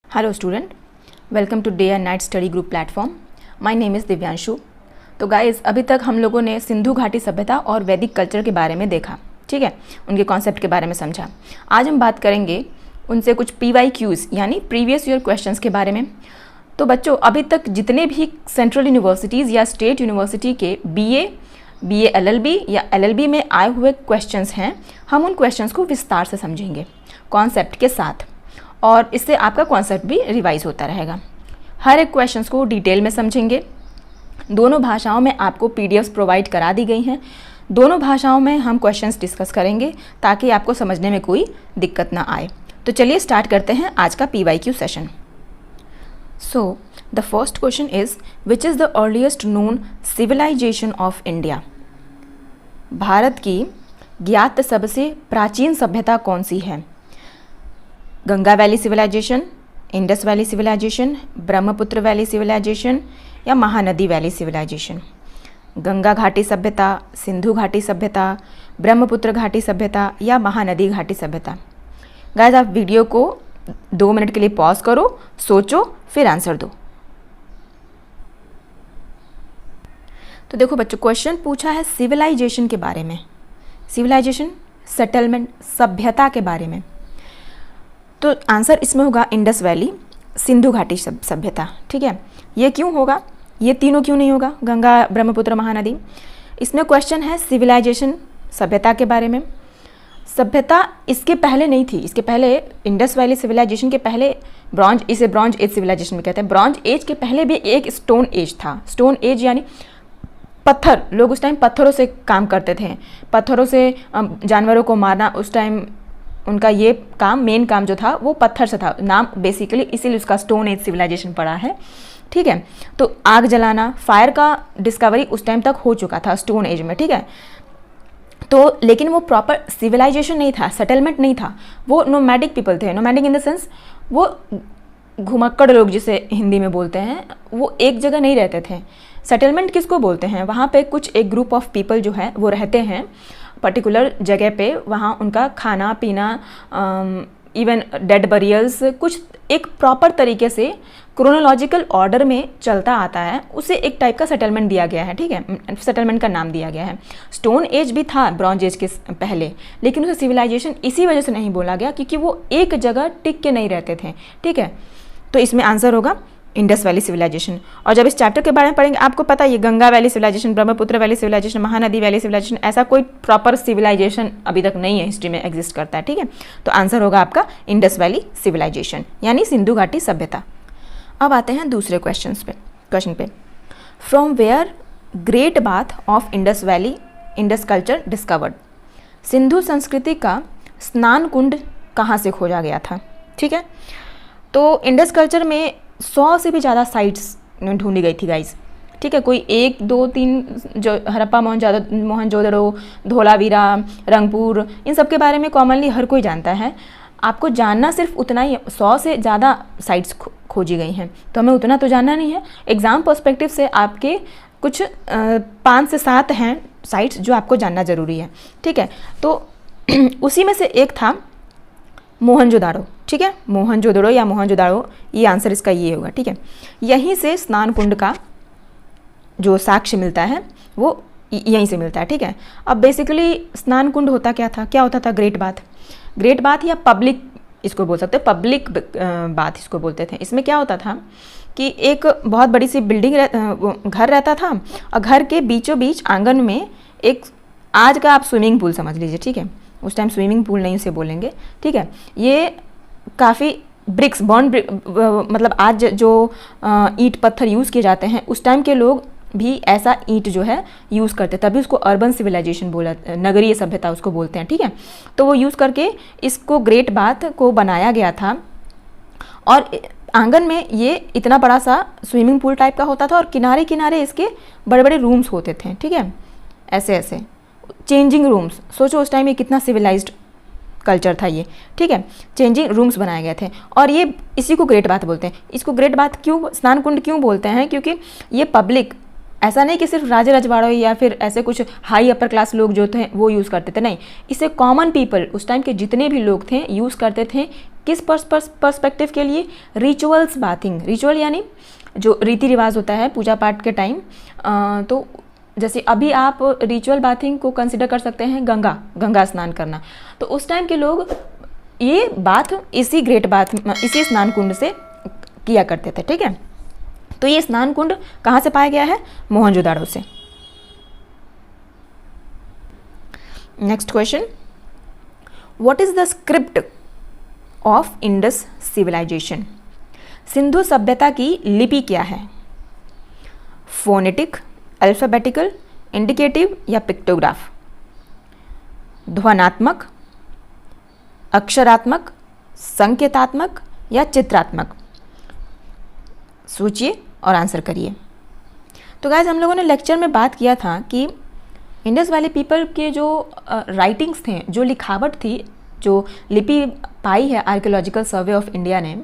Hello student, welcome to day and night study group platform. My name is Divyanshu. तो guys, अभी तक हम लोगों ने सिंधु घाटी सभ्यता और वैदिक कल्चर के बारे में देखा, ठीक है, उनके कॉन्सेप्ट के बारे में समझा। आज हम बात करेंगे उनसे कुछ PYQs यानी प्रीवियस ईयर क्वेश्चंस के बारे में। तो बच्चों, अभी तक जितने भी सेंट्रल यूनिवर्सिटीज़ या स्टेट यूनिवर्सिटी के BA LLB या LLB में आए हुए क्वेश्चंस हैं, हम उन क्वेश्चंस को विस्तार से समझेंगे कॉन्सेप्ट के साथ, और इससे आपका कॉन्सेप्ट भी रिवाइज होता रहेगा। हर एक क्वेश्चंस को डिटेल में समझेंगे। दोनों भाषाओं में आपको PDFs प्रोवाइड करा दी गई हैं। दोनों भाषाओं में हम क्वेश्चंस डिस्कस करेंगे ताकि आपको समझने में कोई दिक्कत ना आए। तो चलिए स्टार्ट करते हैं आज का PYQ session. So the first question is, which is the earliest known civilisation of India? Bharat की ज्ञात सबसे प्राचीन सभ्यता कौन सी है? Ganga valley civilisation, Indus valley civilisation, Brahmaputra valley civilisation या महानदी वैली सिविलाइजेशन? गंगा घाटी सभ्यता, सिंधु घाटी सभ्यता, ब्रह्मपुत्र घाटी सभ्यता या महानदी घाटी सभ्यता? गाइस, आप वीडियो को 2 मिनट के लिए पॉज करो, सोचो, फिर आंसर दो। तो देखो बच्चों, क्वेश्चन पूछा है सिविलाइजेशन के बारे में। सिविलाइजेशन, सेटलमेंट, सभ्यता के बारे में। तो आंसर इसमें होगा इंडस वैली, सिंधु घाटी सभ्यता, ठीक है। ये क्यों होगा? ये तीनों क्यों नहीं होगा? गंगा, ब्रह्मपुत्र, महानदी। इसमें क्वेश्चन है सिविलाइजेशन, सभ्यता के बारे में। सभ्यता इसके पहले नहीं थी। इसके पहले इंडस वैली सिविलाइजेशन के पहले इसे ब्रॉन्ज एज सिविलाइजेशन में कहते हैं। ब्रॉन्ज एज के पहले भी एक स्टोन एज था। स्टोन एज यानी पत्थर, लोग उस टाइम पत्थरों से काम करते थे, पत्थरों से जानवरों को मारना। उस टाइम उनका ये काम, मेन काम जो था वो पत्थर से था। नाम बेसिकली इसीलिए उसका स्टोन एज सिविलाइजेशन पड़ा है, ठीक है। तो आग जलाना, फायर का डिस्कवरी उस टाइम तक हो चुका था स्टोन एज में, ठीक है। तो लेकिन वो प्रॉपर सिविलाइजेशन नहीं था, सेटलमेंट नहीं था। वो नोमैडिक पीपल थे। नोमैडिक इन द सेंस वो घुमक्कड़ लोग जिसे हिंदी में बोलते हैं, वो एक जगह नहीं रहते थे। सेटलमेंट किसको बोलते हैं? वहाँ पे कुछ एक ग्रुप ऑफ पीपल जो है वो रहते हैं पर्टिकुलर जगह पे। वहाँ उनका खाना पीना, इवन डेड बरियल्स, कुछ एक प्रॉपर तरीके से क्रोनोलॉजिकल ऑर्डर में चलता आता है। उसे एक टाइप का सेटलमेंट दिया गया है, ठीक है। सेटलमेंट का नाम दिया गया है। स्टोन एज भी था ब्रॉन्ज एज के पहले, लेकिन उसे सिविलाइजेशन इसी वजह से नहीं बोला गया क्योंकि वो एक जगह टिक के नहीं रहते थे, ठीक है। तो इसमें आंसर होगा इंडस वैली सिविलाइजेशन। और जब इस चैप्टर के बारे में पढ़ेंगे आपको पता है, ये Ganga valley civilisation, Brahmaputra valley civilisation, Mahanadi valley civilisation, ऐसा कोई प्रॉपर सिविलाइजेशन अभी तक नहीं है, हिस्ट्री में एग्जिस्ट करता है, ठीक है। तो आंसर होगा आपका इंडस वैली सिविलाइजेशन यानी सिंधु घाटी सभ्यता। अब आते हैं दूसरे क्वेश्चन पे। From where great bath of Indus valley Indus culture discovered? Sindhu संस्कृति का स्नान कुंड कहाँ से खोजा गया था, ठीक है। तो इंडस कल्चर में 100 से भी ज़्यादा साइट्स ढूंढी गई थी गाइस, ठीक है। कोई 1, 2, 3 जो हड़प्पा, मोहनजोदड़ो, धोलावीरा, रंगपुर, इन सब के बारे में कॉमनली हर कोई जानता है। आपको जानना सिर्फ उतना ही, 100 से ज़्यादा साइट्स खोजी गई हैं, तो हमें उतना तो जानना नहीं है। एग्ज़ाम पर्सपेक्टिव से आपके कुछ 5 से 7 हैं साइट्स जो आपको जानना ज़रूरी है, ठीक है। तो उसी में से एक था मोहनजोदाड़ो, ठीक है। मोहनजोदड़ो या मोहनजोदाड़ो, ये आंसर इसका ये होगा, ठीक है। यहीं से स्नान कुंड का जो साक्ष्य मिलता है वो यहीं से मिलता है, ठीक है। अब बेसिकली स्नान कुंड होता क्या था? क्या होता था? ग्रेट बाथ या पब्लिक इसको बोल सकते हैं, पब्लिक बाथ इसको बोलते थे। इसमें क्या होता था कि एक बहुत बड़ी सी बिल्डिंग घर रहता था, और घर के बीचों बीच आंगन में एक, आज का आप स्विमिंग पूल समझ लीजिए, ठीक है। उस टाइम स्विमिंग पूल नहीं उसे बोलेंगे, ठीक है। ये काफ़ी ब्रिक्स मतलब आज जो ईंट पत्थर यूज़ किए जाते हैं, उस टाइम के लोग भी ऐसा ईंट जो है यूज़ करते, तभी उसको अर्बन सिविलाइजेशन बोला, नगरीय सभ्यता उसको बोलते हैं, ठीक है। तो वो यूज़ करके इसको ग्रेट बाथ को बनाया गया था, और आंगन में ये इतना बड़ा सा स्विमिंग पूल टाइप का होता था, और किनारे किनारे इसके बड़े बड़े रूम्स होते थे, ठीक है। ऐसे ऐसे चेंजिंग रूम्स, सोचो उस टाइम ये कितना सिविलाइज्ड कल्चर था ये, ठीक है। चेंजिंग रूम्स बनाए गए थे, और ये इसी को ग्रेट बाथ बोलते हैं। इसको ग्रेट बाथ क्यों, स्नान कुंड क्यों बोलते हैं? क्योंकि ये पब्लिक, ऐसा नहीं कि सिर्फ राजे रजवाड़ों या फिर ऐसे कुछ हाई अपर क्लास लोग जो थे वो यूज़ करते थे, नहीं, इसे कॉमन पीपल, उस टाइम के जितने भी लोग थे यूज़ करते थे। किस पर्सपेक्टिव के लिए? Rituals bathing. रिचुअल यानी जो रीति रिवाज होता है पूजा पाठ के टाइम। तो जैसे अभी आप रिचुअल बाथिंग को कंसिडर कर सकते हैं गंगा स्नान करना। तो उस टाइम के लोग ये बाथ इसी ग्रेट बाथ, इसी स्नान कुंड से किया करते थे। ठीक है, तो ये स्नान कुंड कहाँ से पाया गया है? मोहनजोदाड़ो से। Next question, what is the script of Indus civilisation? Sindhu सभ्यता की लिपि क्या है? फोनेटिक, अल्फाबेटिकल, इंडिकेटिव या पिक्टोग्राफ? ध्वनात्मक, अक्षरात्मक, संकेतात्मक या चित्रात्मक? सोचिए और आंसर करिए। तो गाइस, हम लोगों ने लेक्चर में बात किया था कि इंडस वैली पीपल के जो राइटिंग्स थे, जो लिखावट थी, जो लिपि पाई है आर्कियोलॉजिकल सर्वे ऑफ इंडिया ने,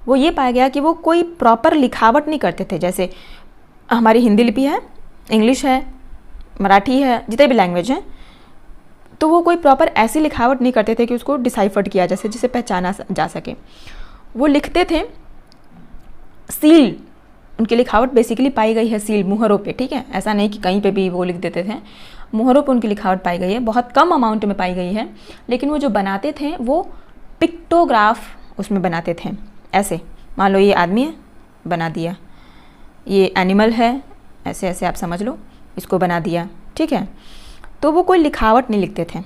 वो ये पाया गया कि वो कोई प्रॉपर लिखावट नहीं करते थे। जैसे हमारी हिंदी लिपि है, इंग्लिश है, मराठी है, जितने भी लैंग्वेज हैं, तो वो कोई प्रॉपर ऐसी लिखावट नहीं करते थे कि उसको डिसाइफर्ड किया जैसे जिसे पहचाना जा सके। वो लिखते थे सील, उनकी लिखावट बेसिकली पाई गई है सील, मुहरों पे। ठीक है, ऐसा नहीं कि कहीं पे भी वो लिख देते थे, मुहरों पे उनकी लिखावट पाई गई है, बहुत कम अमाउंट में पाई गई है। लेकिन वो जो बनाते थे वो पिक्टोग्राफ उसमें बनाते थे। ऐसे मान लो ये आदमी है, बना दिया, ये एनिमल है, ऐसे ऐसे आप समझ लो, इसको बना दिया। ठीक है, तो वो कोई लिखावट नहीं लिखते थे।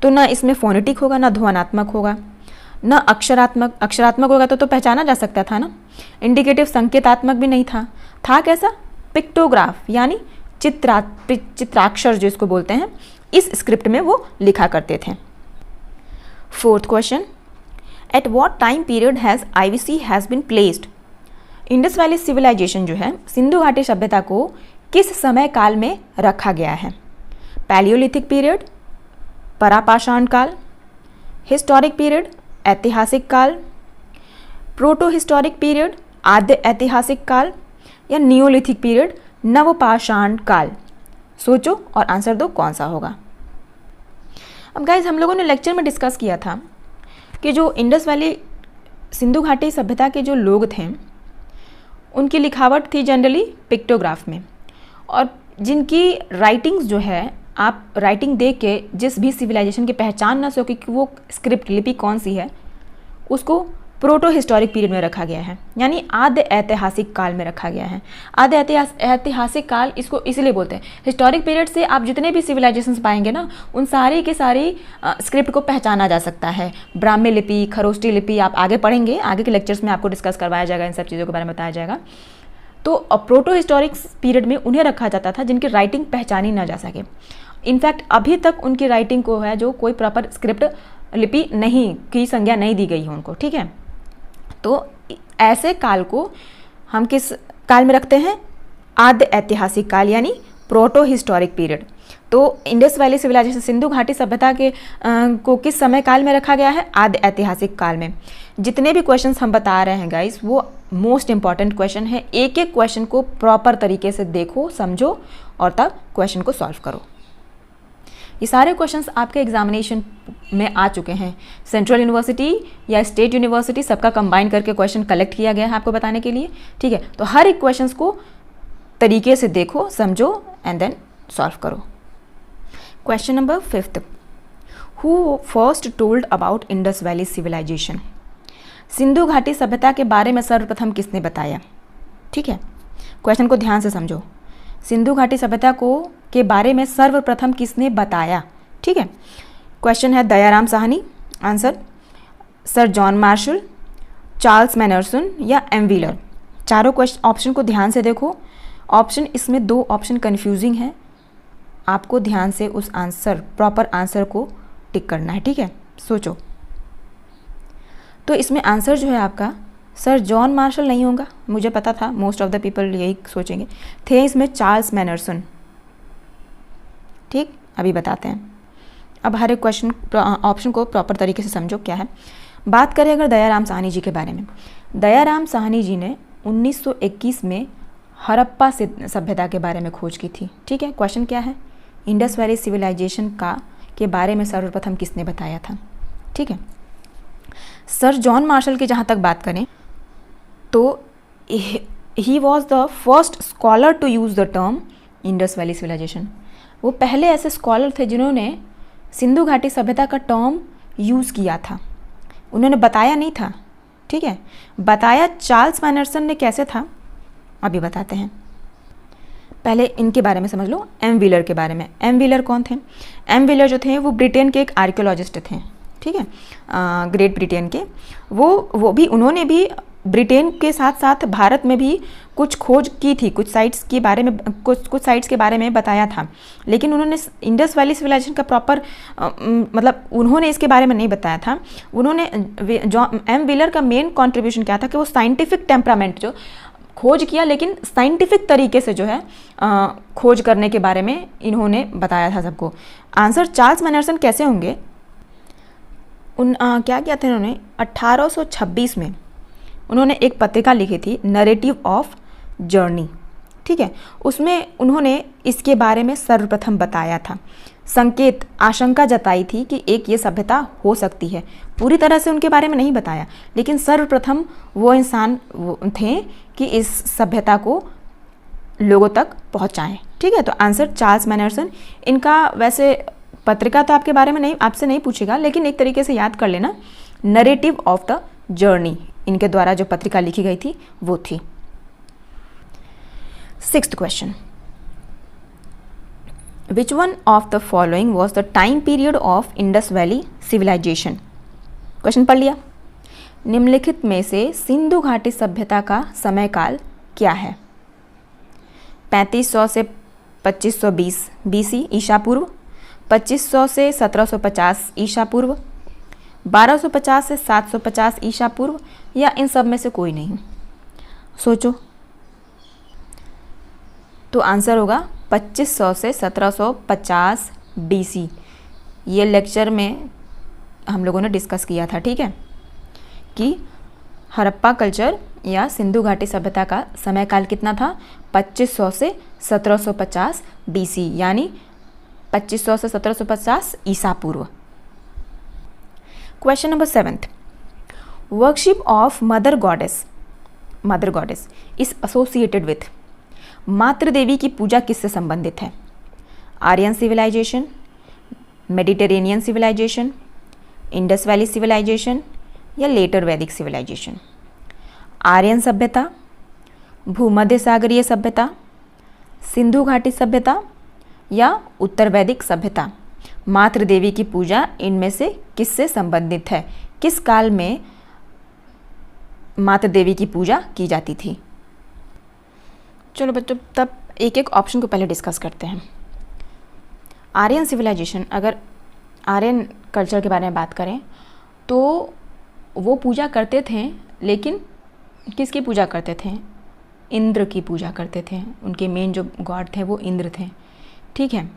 तो ना इसमें फोनेटिक होगा, ना ध्वनात्मक होगा, ना अक्षरात्मक। अक्षरात्मक होगा तो पहचाना जा सकता था ना। इंडिकेटिव, संकेतात्मक भी नहीं था। था कैसा? पिक्टोग्राफ, यानी चित्राक्षर जो इसको बोलते हैं, इस स्क्रिप्ट में वो लिखा करते थे। Fourth question, at what time period has IVC has been placed? Indus valley civilisation जो है, सिंधु घाटी सभ्यता को किस समय काल में रखा गया है? पैलियोलिथिक पीरियड, परापाषाण काल, हिस्टोरिक पीरियड, ऐतिहासिक काल, प्रोटो हिस्टोरिक पीरियड, आद्य ऐतिहासिक काल या नियोलिथिक पीरियड, नवपाषाण काल? सोचो और आंसर दो, कौन सा होगा? अब गाइज, हम लोगों ने लेक्चर में डिस्कस किया था कि जो इंडस वैली सिंधु घाटी सभ्यता के जो लोग थे, उनकी लिखावट थी जनरली पिक्टोग्राफ में, और जिनकी राइटिंग्स जो है, आप राइटिंग देख के जिस भी सिविलाइजेशन की पहचान ना सके कि वो स्क्रिप्ट लिपि कौन सी है, उसको प्रोटो हिस्टोरिक पीरियड में रखा गया है, यानी आद्य ऐतिहासिक काल में रखा गया है। आद्य ऐतिहासिक काल इसको इसलिए बोलते हैं। हिस्टोरिक पीरियड से आप जितने भी सिविलाइजेशंस पाएंगे ना, उन सारी के सारी स्क्रिप्ट को पहचाना जा सकता है। ब्राह्मी लिपि, खरोष्टी लिपि आप आगे पढ़ेंगे, आगे के लेक्चर्स में आपको डिस्कस करवाया जाएगा, इन सब चीज़ों के बारे में बताया जाएगा। तो प्रोटो हिस्टोरिक पीरियड में उन्हें रखा जाता था जिनकी राइटिंग पहचानी ना जा सके। इनफैक्ट अभी तक उनकी राइटिंग को है जो कोई प्रॉपर स्क्रिप्ट लिपि नहीं की संज्ञा नहीं दी गई है उनको। ठीक है, तो ऐसे काल को हम किस काल में रखते हैं? आद्य ऐतिहासिक काल, यानी प्रोटो हिस्टोरिक पीरियड। तो इंडस वैली सिविलाइजेशन, सिंधु घाटी सभ्यता के को किस समय काल में रखा गया है? आद्य ऐतिहासिक काल में। जितने भी क्वेश्चंस हम बता रहे हैं गाइस, वो मोस्ट इंपॉर्टेंट क्वेश्चन है। एक एक क्वेश्चन को प्रॉपर तरीके से देखो, समझो और तब क्वेश्चन को सॉल्व करो। ये सारे क्वेश्चंस आपके एग्जामिनेशन में आ चुके हैं। सेंट्रल यूनिवर्सिटी या स्टेट यूनिवर्सिटी सबका कंबाइन करके क्वेश्चन कलेक्ट किया गया है आपको बताने के लिए। ठीक है, तो हर एक क्वेश्चंस को तरीके से देखो, समझो एंड देन सॉल्व करो। Question number 5, who first told about Indus valley civilisation? Sindhu घाटी सभ्यता के बारे में सर्वप्रथम किसने बताया? ठीक है, क्वेश्चन को ध्यान से समझो। सिंधु घाटी सभ्यता को के बारे में सर्वप्रथम किसने बताया? ठीक है, क्वेश्चन है Dayaram Sahni, answer sir John Marshall, Charles मैनरसन या एम व्हीलर। चारों क्वेश्चन ऑप्शन को ध्यान से देखो। ऑप्शन इसमें 2 ऑप्शन कन्फ्यूजिंग है, आपको ध्यान से उस आंसर, प्रॉपर आंसर को टिक करना है। ठीक है, सोचो। तो इसमें आंसर जो है आपका सर जॉन मार्शल नहीं होगा, मुझे पता था मोस्ट ऑफ द पीपल यही सोचेंगे, थे इसमें चार्ल्स मैनरसन। ठीक, अभी बताते हैं। अब हर एक क्वेश्चन ऑप्शन को प्रॉपर तरीके से समझो क्या है। बात करें अगर दयाराम साहनी जी के बारे में, दयाराम साहनी जी ने 1921 में हड़प्पा सभ्यता के बारे में खोज की थी। ठीक है, क्वेश्चन क्या है? इंडस वैली सिविलाइजेशन के बारे में सर्वप्रथम किसने बताया था? ठीक है, सर जॉन मार्शल की जहाँ तक बात करें तो he was the first scholar to use the term Indus valley civilisation. वो पहले ऐसे स्कॉलर थे जिन्होंने सिंधु घाटी सभ्यता का टर्म यूज़ किया था, उन्होंने बताया नहीं था, ठीक है। बताया चार्ल्स मैनरसन ने कैसे था अभी बताते हैं। पहले इनके बारे में समझ लो, एम व्हीलर के बारे में। एम व्हीलर कौन थे? एम व्हीलर जो थे वो ब्रिटेन के एक आर्कियोलॉजिस्ट थे, ठीक है, ग्रेट ब्रिटेन के। वो भी उन्होंने भी ब्रिटेन के साथ साथ भारत में भी कुछ खोज की थी, कुछ साइट्स के बारे में कुछ साइट्स के बारे में बताया था, लेकिन उन्होंने इंडस वैली सिविलाइजेशन का प्रॉपर मतलब उन्होंने इसके बारे में नहीं बताया था। उन्होंने एम व्हीलर का मेन कंट्रीब्यूशन क्या था कि वो साइंटिफिक टेम्परामेंट जो खोज किया, लेकिन साइंटिफिक तरीके से जो है खोज करने के बारे में इन्होंने बताया था सबको। आंसर चार्ल्स मैनरसन कैसे होंगे? क्या किया था इन्होंने? 1826 में उन्होंने एक पत्रिका लिखी थी, नरेटिव ऑफ जर्नी, ठीक है। उसमें उन्होंने इसके बारे में सर्वप्रथम बताया था, संकेत आशंका जताई थी कि एक ये सभ्यता हो सकती है। पूरी तरह से उनके बारे में नहीं बताया, लेकिन सर्वप्रथम वो इंसान थे कि इस सभ्यता को लोगों तक पहुंचाएं, ठीक है। तो आंसर चार्ल्स मैनरसन। इनका वैसे पत्रिका तो आपके बारे में नहीं, आपसे नहीं पूछेगा, लेकिन एक तरीके से याद कर लेना, नरेटिव ऑफ द जर्नी इनके द्वारा जो पत्रिका लिखी गई थी वो थी। 6th question, Which one of the following was the time period of Indus Valley civilization? Question पढ़ लिया। निम्नलिखित में से सिंधु घाटी सभ्यता का समय काल क्या है? 3500 से 2520 BC ईसा पूर्व, 2500 से 1750 ईसा पूर्व, 1250 से 750 ईसा पूर्व, या इन सब में से कोई नहीं? सोचो। तो आंसर होगा 2500 से 1750 BC। ये लेक्चर में हम लोगों ने डिस्कस किया था, ठीक है, कि हड़प्पा कल्चर या सिंधु घाटी सभ्यता का समय काल कितना था? 2500 से 1750 BC, यानी 2500 से 1750 ईसा पूर्व। Question number 7th, worship of mother goddess is associated with. मातृ देवी की पूजा किससे संबंधित है? Aryan civilisation, Mediterranean civilisation, Indus valley civilisation, या लेटर वैदिक सिविलाइजेशन? आर्यन सभ्यता, भूमध्य सागरीय सभ्यता, सिंधु घाटी सभ्यता, या उत्तर वैदिक सभ्यता? मातृ देवी की पूजा इनमें से किससे संबंधित है? किस काल में मातृ देवी की पूजा की जाती थी? चलो बच्चों, तब एक एक ऑप्शन को पहले डिस्कस करते हैं। आर्यन सिविलाइजेशन, अगर आर्यन कल्चर के बारे में बात करें तो वो पूजा करते थे, लेकिन किसकी पूजा करते थे? इंद्र की पूजा करते थे। उनके मेन जो गॉड थे वो इंद्र थे, ठीक है।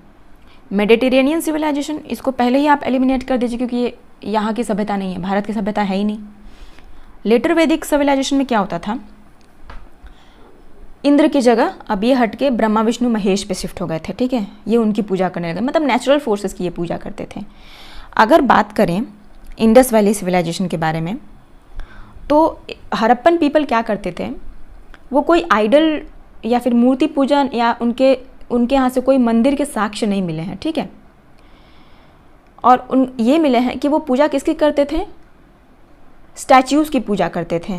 मेडिटेरेनियन सिविलाइजेशन, इसको पहले ही आप एलिमिनेट कर दीजिए, क्योंकि ये यहाँ की सभ्यता नहीं है, भारत की सभ्यता है ही नहीं। लेटर वैदिक सिविलाइजेशन में क्या होता था? इंद्र की जगह अब ये हट के ब्रह्मा विष्णु महेश पे शिफ्ट हो गए थे, ठीक है। ये उनकी पूजा करने लगे, मतलब नेचुरल फोर्सेस की ये पूजा करते थे। अगर बात करें इंडस वैली सिविलाइजेशन के बारे में, तो हड़प्पन पीपल क्या करते थे? वो कोई आइडल या फिर मूर्ति पूजन या उनके यहाँ से कोई मंदिर के साक्ष्य नहीं मिले हैं, ठीक है। और ये मिले हैं कि वो पूजा किसकी करते थे? स्टैच्यूज़ की पूजा करते थे।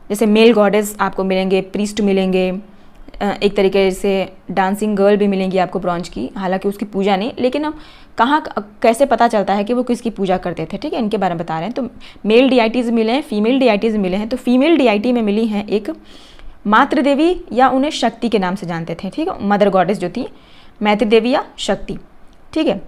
जैसे मेल गॉडेस आपको मिलेंगे, प्रीस्ट मिलेंगे, एक तरीके से डांसिंग गर्ल भी मिलेंगी आपको ब्रॉन्ज की, हालांकि उसकी पूजा नहीं, लेकिन अब कहाँ कैसे पता चलता है कि वो किसकी पूजा करते थे, ठीक है, इनके बारे में बता रहे हैं। तो मेल डिआइटीज़ मिले हैं, फीमेल डिआइटीज़ मिले हैं। तो फीमेल डिआइटी में मिली हैं एक मातृ देवी, या उन्हें शक्ति के नाम से जानते थे, ठीक है, मदर गॉडेस जो थी मातृ देवी या शक्ति, ठीक है।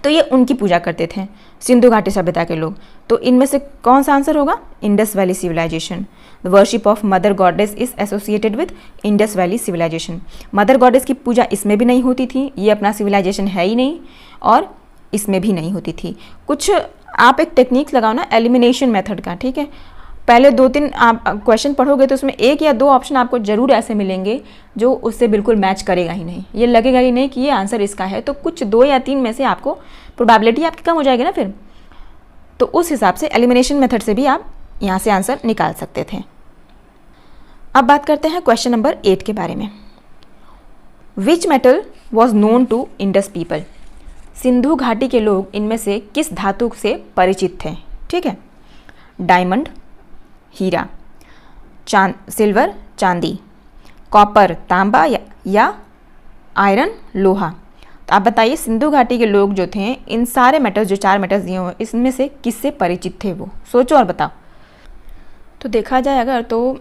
तो ये उनकी पूजा करते थे सिंधु घाटी सभ्यता के लोग। तो इनमें से कौन सा आंसर होगा? Indus valley civilisation. The worship of mother goddess is associated with Indus valley civilisation. Mother goddess की पूजा इसमें भी नहीं होती थी, ये अपना सिविलाइजेशन है ही नहीं, और इसमें भी नहीं होती थी। कुछ आप एक टेक्निक लगाओ ना एलिमिनेशन मेथड का, ठीक है। पहले 2-3 आप क्वेश्चन पढ़ोगे तो उसमें 1 या 2 ऑप्शन आपको जरूर ऐसे मिलेंगे जो उससे बिल्कुल मैच करेगा ही नहीं, ये लगेगा ही नहीं कि ये आंसर इसका है। तो कुछ 2 या 3 में से आपको प्रोबेबिलिटी आपकी कम हो जाएगी ना फिर। तो उस हिसाब से एलिमिनेशन मेथड से भी आप यहाँ से आंसर निकाल सकते थे। अब बात करते हैं क्वेश्चन नंबर 8 के बारे में। Which metal was known to Indus people? Sindhu घाटी के लोग इनमें से किस धातु से परिचित थे? ठीक है, डायमंड हीरा, सिल्वर चांदी, कॉपर तांबा या आयरन लोहा। तो आप बताइए सिंधु घाटी के लोग जो थे इन सारे मेटल्स, जो 4 मेटल्स दिए हुए, इसमें से किससे परिचित थे वो? सोचो और बताओ। तो देखा जाए अगर तो